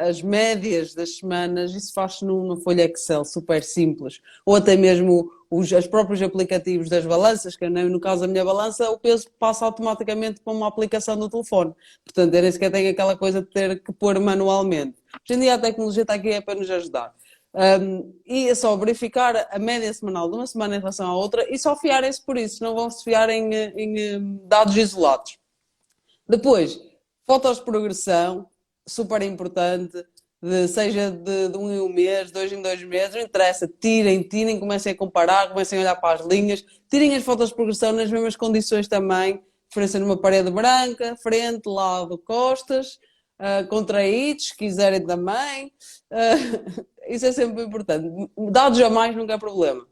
as médias das semanas, isso faz-se numa folha Excel super simples, ou até mesmo os próprios aplicativos das balanças, que no caso da minha balança, o peso passa automaticamente para uma aplicação do telefone, portanto eu nem sequer tenho aquela coisa de ter que pôr manualmente. Hoje em dia a tecnologia está aqui para nos ajudar. E é só verificar a média semanal de uma semana em relação à outra e só fiarem-se por isso, não vão se fiar em dados isolados. Depois, fotos de progressão, super importante, seja de um em um mês, 2 em 2 meses, não interessa, tirem, comecem a comparar, comecem a olhar para as linhas, tirem as fotos de progressão nas mesmas condições também, diferença numa parede branca, frente, lado, costas, contraídos, se quiserem também, isso é sempre importante. Dados a mais nunca é problema.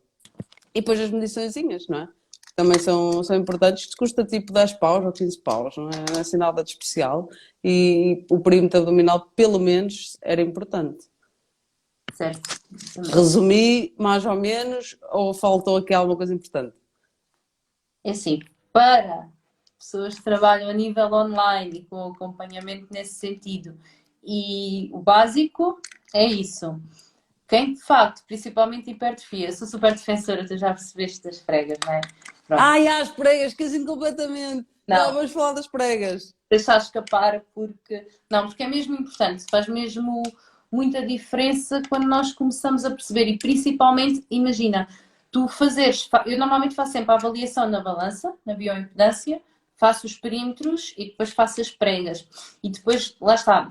E depois as mediçõezinhas, não é? Também são importantes. Isto custa tipo 10 paus ou 15 paus, não é assim nada de especial. E o perímetro abdominal, pelo menos, era importante. Certo. Resumi, mais ou menos, ou faltou aqui alguma coisa importante? É assim, para pessoas que trabalham a nível online e com acompanhamento nesse sentido, e o básico é isso. Quem de facto, principalmente hipertrofia, eu sou super defensora, tu já percebeste das pregas, não é? Pronto. Ai, as pregas, esqueci completamente. Não, Não, vamos falar das pregas. deixar escapar porque. Não, porque é mesmo importante, faz mesmo muita diferença quando nós começamos a perceber e principalmente, imagina, tu fazeres. Eu normalmente faço sempre a avaliação na balança, na bioimpedância, faço os perímetros e depois faço as pregas. E depois, lá está,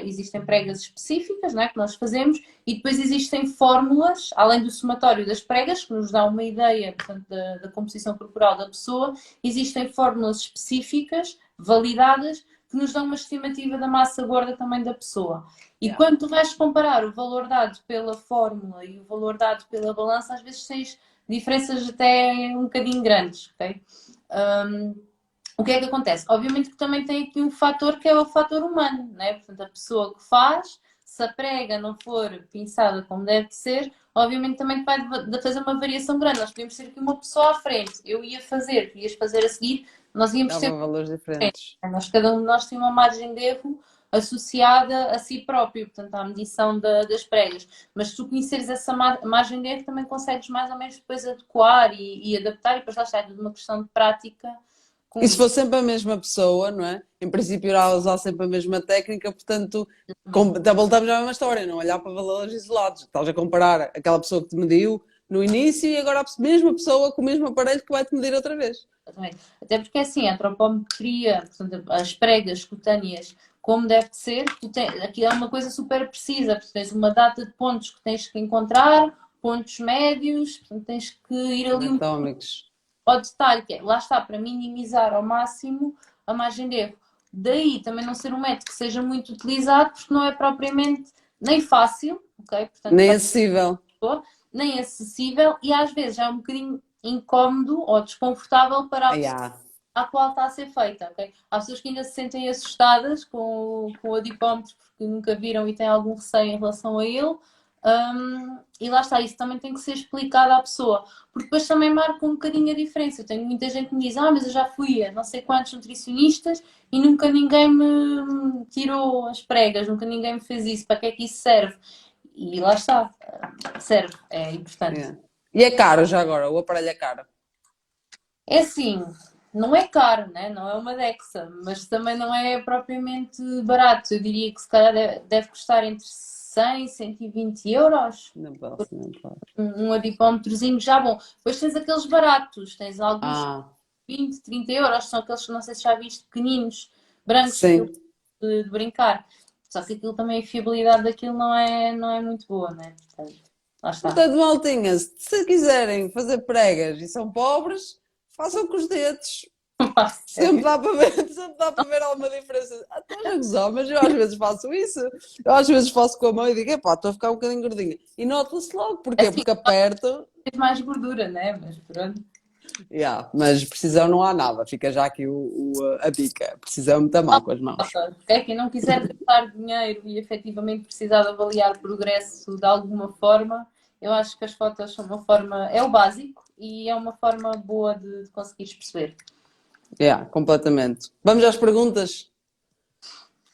existem pregas específicas, não é, que nós fazemos, e depois existem fórmulas, além do somatório das pregas, que nos dá uma ideia, portanto, da composição corporal da pessoa, existem fórmulas específicas, validadas, que nos dão uma estimativa da massa gorda também da pessoa. E quando tu vais comparar o valor dado pela fórmula e o valor dado pela balança, às vezes tens diferenças até um bocadinho grandes, ok? O que é que acontece? Obviamente que também tem aqui um fator que é o fator humano, né? Portanto, a pessoa que faz, se a prega não for pinçada como deve ser, obviamente também vai fazer uma variação grande. Nós podemos ter aqui uma pessoa à frente, eu ia fazer, tu ias fazer a seguir, nós íamos Dava ter valores diferentes. cada um de nós tem uma margem de erro associada a si próprio, portanto, à medição das pregas. Mas se tu conheceres essa margem de erro, também consegues mais ou menos depois adequar e adaptar, e depois lá está, é tudo uma questão de prática. E se for sempre a mesma pessoa, não é? Em princípio irá usar sempre a mesma técnica, portanto, voltamos à mesma história, não olhar para valores isolados. Estás a comparar aquela pessoa que te mediu no início e agora a mesma pessoa com o mesmo aparelho que vai te medir outra vez. Até porque assim, a antropometria, portanto, as pregas cutâneas, como deve ser, aqui é uma coisa super precisa, porque tens uma data de pontos que tens que encontrar, pontos médios, portanto tens que ir ali Anatómicos. ao detalhe, que é, lá está, para minimizar ao máximo a margem de erro. Daí também não ser um método que seja muito utilizado, porque não é propriamente nem fácil, ok? Portanto, Nem para a acessível. pessoa, nem acessível e às vezes é um bocadinho incómodo ou desconfortável para a Ah, pessoa yeah. à qual está a ser feita, ok? Há pessoas que ainda se sentem assustadas com o adipómetro porque nunca viram e têm algum receio em relação a ele. E lá está, isso também tem que ser explicado à pessoa, porque depois também marca um bocadinho a diferença. Eu tenho muita gente que me diz: mas eu já fui a não sei quantos nutricionistas e nunca ninguém me tirou as pregas, nunca ninguém me fez isso, para que é que isso serve? E lá está, serve, é importante. Yeah. E é caro já agora, o aparelho é caro. É assim, não é caro, né? Não é uma Dexa, mas também não é propriamente barato. Eu diria que se calhar deve custar entre 100 e 120 euros. Não posso, não posso. Um adipómetrozinho já bom. Depois tens aqueles baratos, tens alguns Ah, 20, 30 euros, são aqueles que não sei se já viste, pequeninos, brancos, aquilo sim. de brincar. Só que aquilo também, a fiabilidade daquilo não é muito boa, né? Portanto, lá está. Portanto, maltinha, se quiserem fazer pregas e são pobres, façam com os dedos. Sempre Sério. dá para ver, sempre dá para ver alguma diferença. Ah, estás a gozar, mas eu às vezes faço isso. Eu às vezes faço com a mão e digo, epá, estou a ficar um bocadinho gordinha. E nota-se logo, porquê? Assim, Porque aperto. tens mais gordura, né? Mas pronto. Yeah, mas precisão não há nada, fica já aqui a dica. Precisão muito a mão com as mãos. É quem não quiser gastar dinheiro e efetivamente precisar de avaliar progresso de alguma forma, eu acho que as fotos são uma forma, é o básico e é uma forma boa de conseguires perceber. Yeah, completamente. Vamos às perguntas?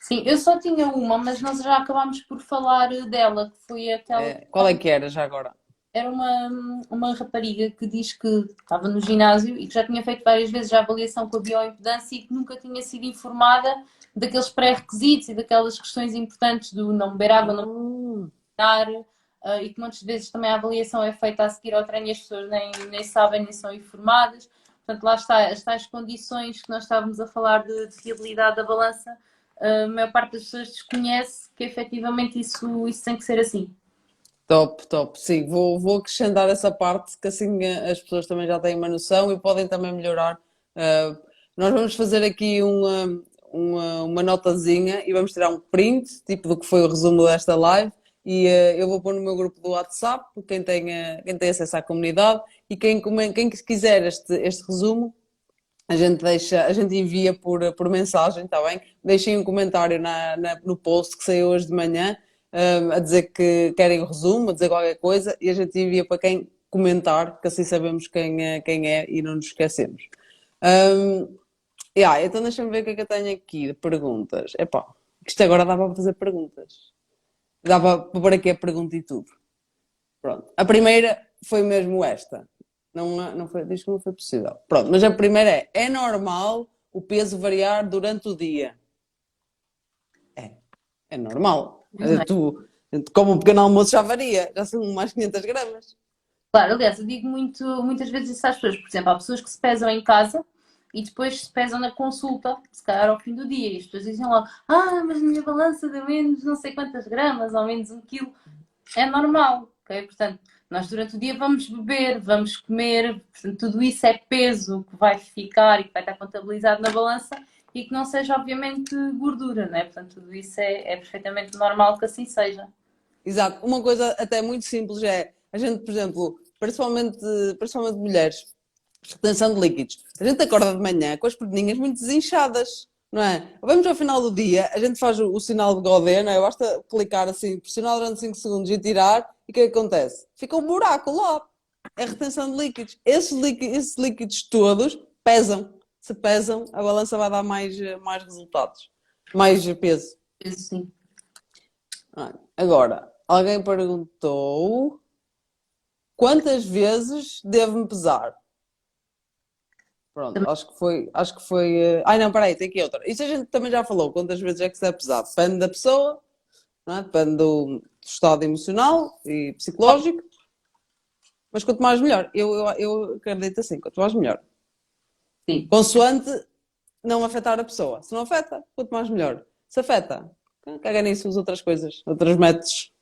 Sim, eu só tinha uma, mas nós já acabámos por falar dela, que foi aquela. Qual é que era já agora? Era uma rapariga que diz que estava no ginásio e que já tinha feito várias vezes a avaliação com a bioimpedância e que nunca tinha sido informada daqueles pré-requisitos e daquelas questões importantes do não beber água, não Ah, estar, e que muitas vezes também a avaliação é feita a seguir ao treino e as pessoas nem sabem, nem são informadas. Portanto, lá está, as tais condições que nós estávamos a falar de fiabilidade da balança, a maior parte das pessoas desconhece que efetivamente isso tem que ser assim. top, top. Sim, vou acrescentar essa parte que assim as pessoas também já têm uma noção e podem também melhorar. Uh, Nós vamos fazer aqui uma notazinha e vamos tirar um print, tipo do que foi o resumo desta live. E eu vou pôr no meu grupo do WhatsApp, quem tem acesso à comunidade, e quem quiser este resumo, a gente envia por mensagem, está bem? Deixem um comentário no post que saiu hoje de manhã, a dizer que querem o resumo, a dizer qualquer coisa, e a gente envia para quem comentar, que assim sabemos quem é e não nos esquecemos. Então deixa-me ver o que é que eu tenho aqui de perguntas. Epá, isto agora dá para fazer perguntas. Dá para pôr aqui a pergunta e tudo. Pronto. A primeira foi mesmo esta. Não foi, diz que não foi possível. Pronto, mas a primeira é normal o peso variar durante o dia? É, é normal. Não é? Como um pequeno almoço já varia, já são mais 500 gramas. Claro, aliás, eu digo muitas vezes isso às pessoas. Por exemplo, há pessoas que se pesam em casa e depois se pesam na consulta, se calhar ao fim do dia, e as pessoas dizem logo: mas a minha balança deu menos não sei quantas gramas, ou menos 1 quilo. É normal, ok? Portanto, nós durante o dia vamos beber, vamos comer, portanto, tudo isso é peso que vai ficar e que vai estar contabilizado na balança e que não seja, obviamente, gordura, não é? Portanto, tudo isso é perfeitamente normal que assim seja. Exato. Uma coisa até muito simples é, a gente, por exemplo, principalmente mulheres, retenção de líquidos. A gente acorda de manhã com as perninhas muito desinchadas, não é? Vamos ao final do dia, a gente faz o sinal de Godé, não é? Basta clicar assim, pressionar durante 5 segundos e tirar, e o que é que acontece? Fica um buraco lá. É retenção de líquidos. Esses líquidos todos pesam. Se pesam, a balança vai dar mais resultados, mais peso. Peso, sim. Agora, alguém perguntou quantas vezes devo-me pesar? Pronto, acho que foi. Ai não, peraí, tem aqui outra. Isso a gente também já falou, quantas vezes é que se deve pesar? Depende da pessoa, não é? Depende do estado emocional e psicológico, mas quanto mais melhor. Eu acredito assim, quanto mais melhor. Sim. Consoante não afetar a pessoa. Se não afeta, quanto mais melhor. Se afeta, caga nisso, as outras coisas, outros métodos.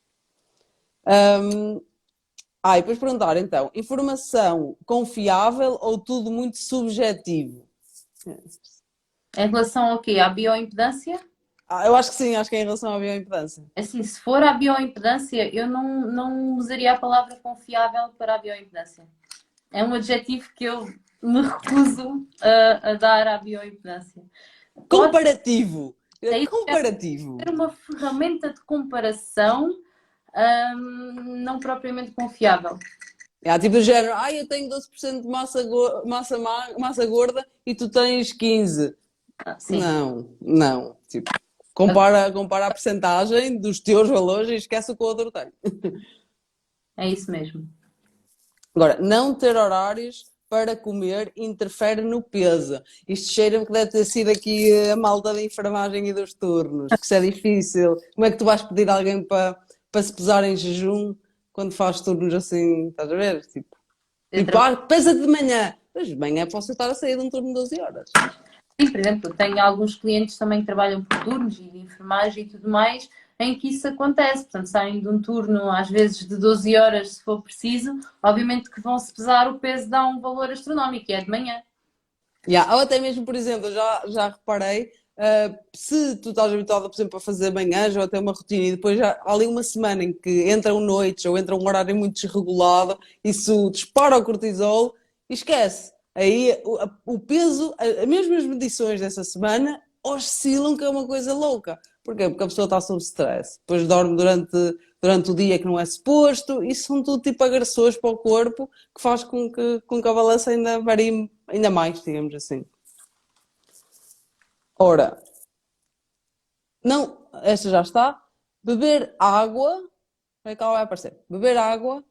E depois perguntar então, informação confiável ou tudo muito subjetivo? Em relação ao quê? À bioimpedância? Eu acho que sim, acho que é em relação à bioimpedância. Assim, se for à bioimpedância, eu não usaria a palavra confiável para a bioimpedância. É um adjetivo que eu me recuso a dar à bioimpedância. Pode Comparativo. ser Comparativo. uma ferramenta de comparação, não propriamente confiável. Tipo do género, eu tenho 12% de massa gorda e tu tens 15%. Sim, Não, não. Tipo, compara a percentagem dos teus valores e esquece o que o outro tem. é isso mesmo. Agora, não ter horários para comer interfere no peso. Isto cheira-me que deve ter sido aqui a malta da enfermagem e dos turnos, que isso é difícil. Como é que tu vais pedir a alguém para se pesar em jejum quando faz turnos assim, estás a ver? Tipo, pesa-te de manhã. Mas de manhã posso estar a sair de um turno de 12 horas. Sim, por exemplo, tenho alguns clientes também que trabalham por turnos e de enfermagem e tudo mais, em que isso acontece. Portanto, saem de um turno, às vezes de 12 horas, se for preciso, obviamente que vão-se pesar, o peso dá um valor astronómico, e é de manhã. Ou até mesmo, por exemplo, já reparei, se tu estás habituado, por exemplo, a fazer manhãs ou até uma rotina e depois já há ali uma semana em que entram noites ou entra um horário muito desregulado, isso dispara o cortisol e esquece. Aí o peso, as mesmas medições dessa semana oscilam, que é uma coisa louca. Porquê? Porque a pessoa está sob stress, depois dorme durante o dia que não é suposto, e são tudo tipo agressores para o corpo que faz com que a balança ainda varie ainda mais, digamos assim. Ora, não, esta já está. Beber água, é que ela vai aparecer. Beber água,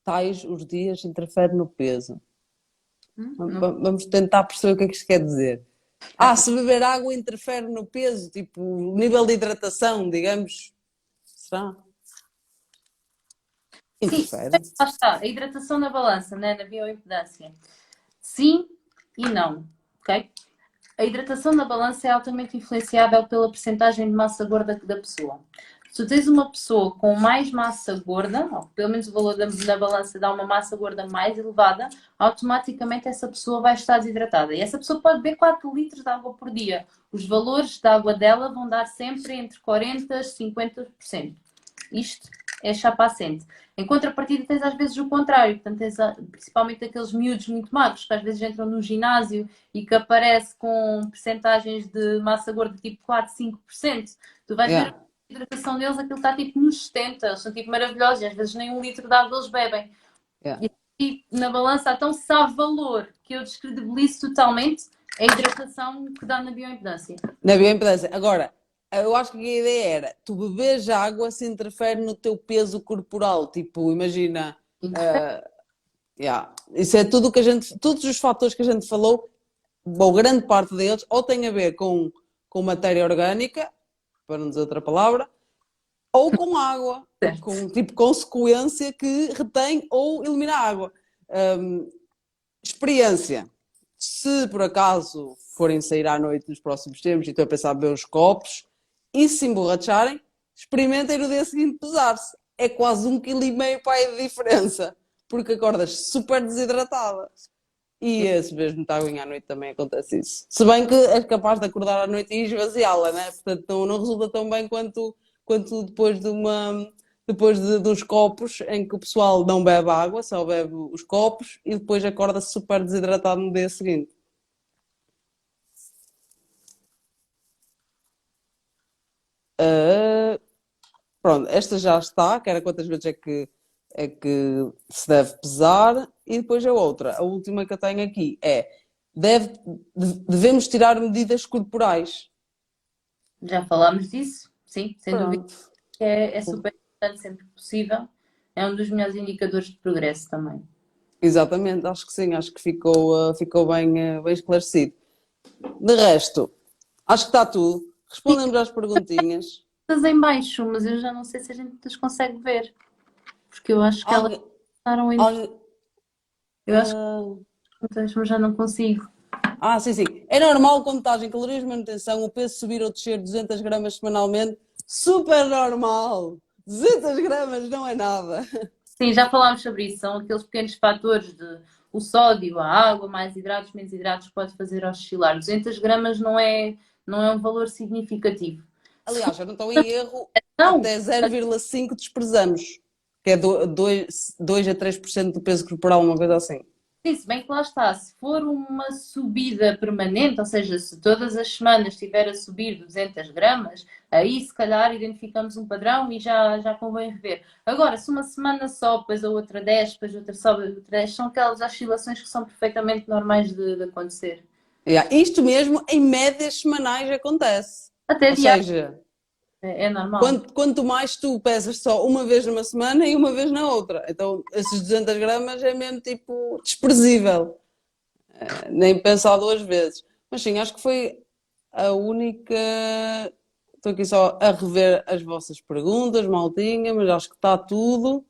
tais os dias, interfere no peso. Não- Vamos tentar perceber o que é que isto quer dizer. Se beber água interfere no peso, tipo, o nível de hidratação, digamos. Será? Sim, Interfere. lá está, a hidratação na balança, né, na bioimpedância. Sim e não, ok? A hidratação na balança é altamente influenciável pela percentagem de massa gorda da pessoa. Se tu tens uma pessoa com mais massa gorda, ou pelo menos o valor da balança dá uma massa gorda mais elevada, automaticamente essa pessoa vai estar desidratada. E essa pessoa pode beber 4 litros de água por dia. Os valores da água dela vão dar sempre entre 40% e 50%. Isto é chapa assente. Em contrapartida, tens às vezes o contrário. Portanto, tens principalmente aqueles miúdos muito magros que às vezes entram no ginásio e que aparece com percentagens de massa gorda tipo 4, 5%. Tu vais ver Yeah, a hidratação deles, aquilo está tipo nos 70, eles são tipo maravilhosos e às vezes nem um litro de água eles bebem. yeah. E na balança, então, se há valor que eu descredibilizo totalmente, é a hidratação que dá na bioimpedância. Na bioimpedância. Agora, eu acho que a ideia era, tu bebes água se interfere no teu peso corporal. Tipo, imagina, isso é tudo que todos os fatores que a gente falou, ou grande parte deles, ou tem a ver com matéria orgânica, para não dizer outra palavra, ou com água, Certo. com tipo consequência que retém ou elimina a água. Experiência. Se por acaso forem sair à noite nos próximos tempos e estão a pensar beber uns copos e se emborracharem, experimentem no dia seguinte pesar-se. É quase 1,5 kg para aí de diferença, porque acordas super desidratada. E esse mesmo muita aguinha à noite também acontece isso. Se bem que és capaz de acordar à noite e esvaziá-la, né? Portanto, não resulta tão bem quanto depois de uns copos em que o pessoal não bebe água, só bebe os copos e depois acorda super desidratado no dia seguinte. Ah, pronto, esta já está, que era quantas vezes é que se deve pesar, e depois a outra, a última que eu tenho aqui é deve, devemos tirar medidas corporais. Já falámos disso? Sim, sem dúvida. Pronto. É super importante sempre que possível. É um dos melhores indicadores de progresso também. Exatamente, acho que sim, acho que ficou bem esclarecido. De resto, acho que está tudo. Respondemos às perguntinhas. Estás em baixo, mas eu já não sei se a gente as consegue ver. Porque eu acho que elas Alguém, estavam em. alguém, Eu acho que mas já não consigo. sim, sim. É normal quando estás em calorias de manutenção o peso subir ou descer 200 gramas semanalmente. Super normal. 200 gramas não é nada. Sim, já falámos sobre isso. São aqueles pequenos fatores de o sódio, a água, mais hidratos, menos hidratos, que pode fazer oscilar. 200 gramas não é um valor significativo. Se for, Aliás, eu não estou em erro, não, até 0,5 desprezamos, que é 2 a 3% do peso corporal, uma coisa assim. sim, se bem que lá está, se for uma subida permanente, ou seja, se todas as semanas estiver a subir 200 gramas, aí se calhar identificamos um padrão e já convém rever. Agora, se uma semana sobe, depois a outra 10, depois outra sobe, a outra 10, são aquelas oscilações que são perfeitamente normais de acontecer. Yeah, isto mesmo em médias semanais acontece. Até Ou diário, seja, é normal. quanto mais tu pesas só uma vez numa semana e uma vez na outra. Então, esses 200 gramas é mesmo tipo desprezível. Nem pensar duas vezes. Mas sim, acho que foi a única. Estou aqui só a rever as vossas perguntas, maltinha, mas acho que está tudo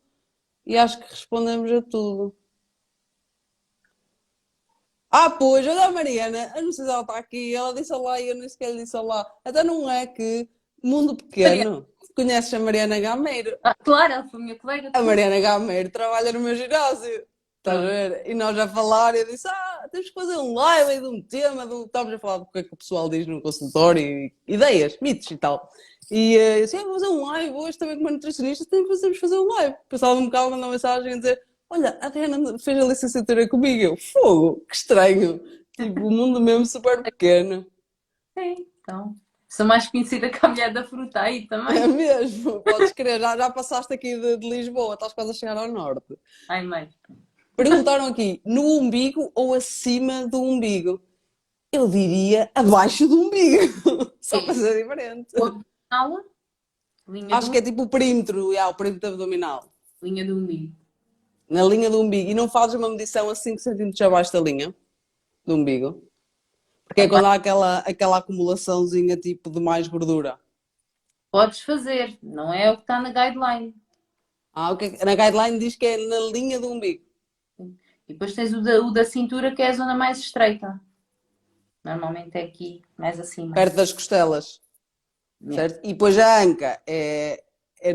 e acho que respondemos a tudo. Ah, pois, olha a Mariana, eu não sei se ela está aqui, ela disse olá e eu nem sequer lhe disse olá. Até não é que mundo Mariana, pequeno. Conheces a Mariana Gameiro? claro, ela foi minha colega de A curso. Mariana Gameiro trabalha no meu ginásio. Estás a Pronto. ver? E nós a falar, eu disse: temos que fazer um live aí de um tema. Estávamos a falar do que é que o pessoal diz no consultório, ideias, mitos e tal. E eu disse: vamos fazer um live hoje também com uma nutricionista. Temos que fazer um live. Passava um bocado, mandou uma mensagem a dizer: olha, a Adriana fez a licenciatura comigo. Eu, fogo, que estranho. Tipo, o mundo mesmo super pequeno. Sim, então, sou mais conhecida que a mulher da fruta aí É também. mesmo, podes crer, já passaste aqui de Lisboa, estás quase a chegar ao norte. Ai, mãe. Perguntaram aqui, no umbigo ou acima do umbigo? Eu diria abaixo do umbigo, só para É. ser diferente. O abdominal, linha Acho do, que é tipo o perímetro, o perímetro abdominal, linha do umbigo. na linha do umbigo. E não fazes uma medição a 5 centímetros abaixo da linha do umbigo, porque é Epá, quando há aquela acumulaçãozinha tipo de mais gordura. podes fazer, não é o que está na guideline. Na guideline diz que é na linha do umbigo, E depois tens o da cintura, que é a zona mais estreita. Normalmente é aqui, mais acima. perto das costelas, Yeah. certo? E depois a anca é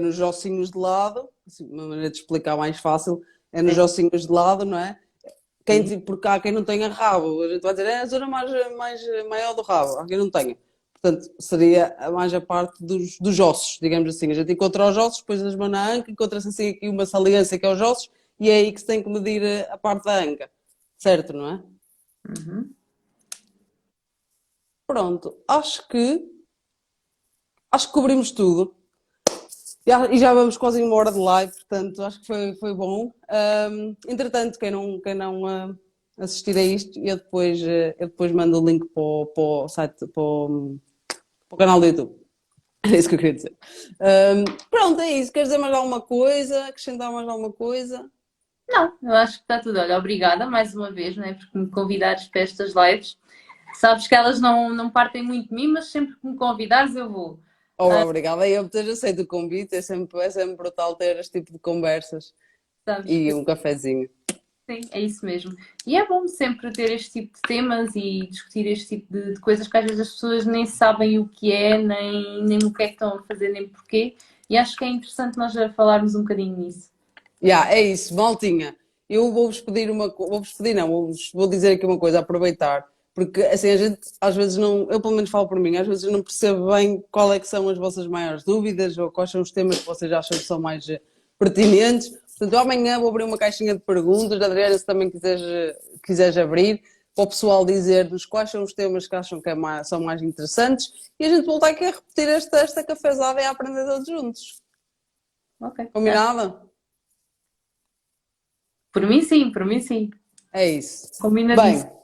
nos ossinhos de lado, assim, uma maneira de explicar mais fácil, é nos ossinhos de lado, não é? Sim. Por cá, quem não tenha rabo, a gente vai dizer, é a zona mais maior do rabo, há quem não tenha. Portanto, seria mais a parte dos ossos, digamos assim. A gente encontra os ossos, depois as mãos na anca, encontra-se assim aqui uma saliência que é os ossos, e é aí que se tem que medir a parte da anca. Certo, não é? Uhum. Pronto, acho que cobrimos tudo. E já vamos quase em uma hora de live, portanto, acho que foi bom. Entretanto, quem não assistir a isto, eu depois mando o link para o site, para o canal do YouTube. É isso que eu queria dizer. Pronto, é isso. Queres dizer mais alguma coisa? Acrescentar mais alguma coisa? Não, eu acho que está tudo. Olha, obrigada mais uma vez, né, por me convidares para estas lives. Sabes que elas não partem muito de mim, mas sempre que me convidares eu vou. Oh, obrigada. Eu teres aceito o convite. É sempre brutal ter este tipo de conversas Sabes e que um cafezinho. sim, é isso mesmo. E é bom sempre ter este tipo de temas e discutir este tipo de coisas que às vezes as pessoas nem sabem o que é, nem o que é que estão a fazer, nem porquê. E acho que é interessante nós já falarmos um bocadinho nisso. É isso, maltinha. Eu vou-vos pedir vou-vos pedir, não, vou dizer aqui uma coisa, aproveitar, porque assim a gente às vezes não, eu pelo menos falo por mim, às vezes eu não percebo bem qual é que são as vossas maiores dúvidas ou quais são os temas que vocês acham que são mais pertinentes. Portanto, eu amanhã vou abrir uma caixinha de perguntas, Adriana, se também quiseres abrir, para o pessoal dizer-nos quais são os temas que acham que são mais interessantes e a gente voltar aqui a repetir esta cafezada e a aprender todos juntos. Ok. Combinado? Por mim sim, por mim sim. É isso. Combinadíssimo. Bem,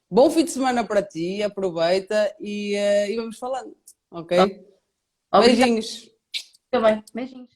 bom fim de semana para ti, aproveita e vamos falando, ok? Obrigada Beijinhos. também. Beijinhos.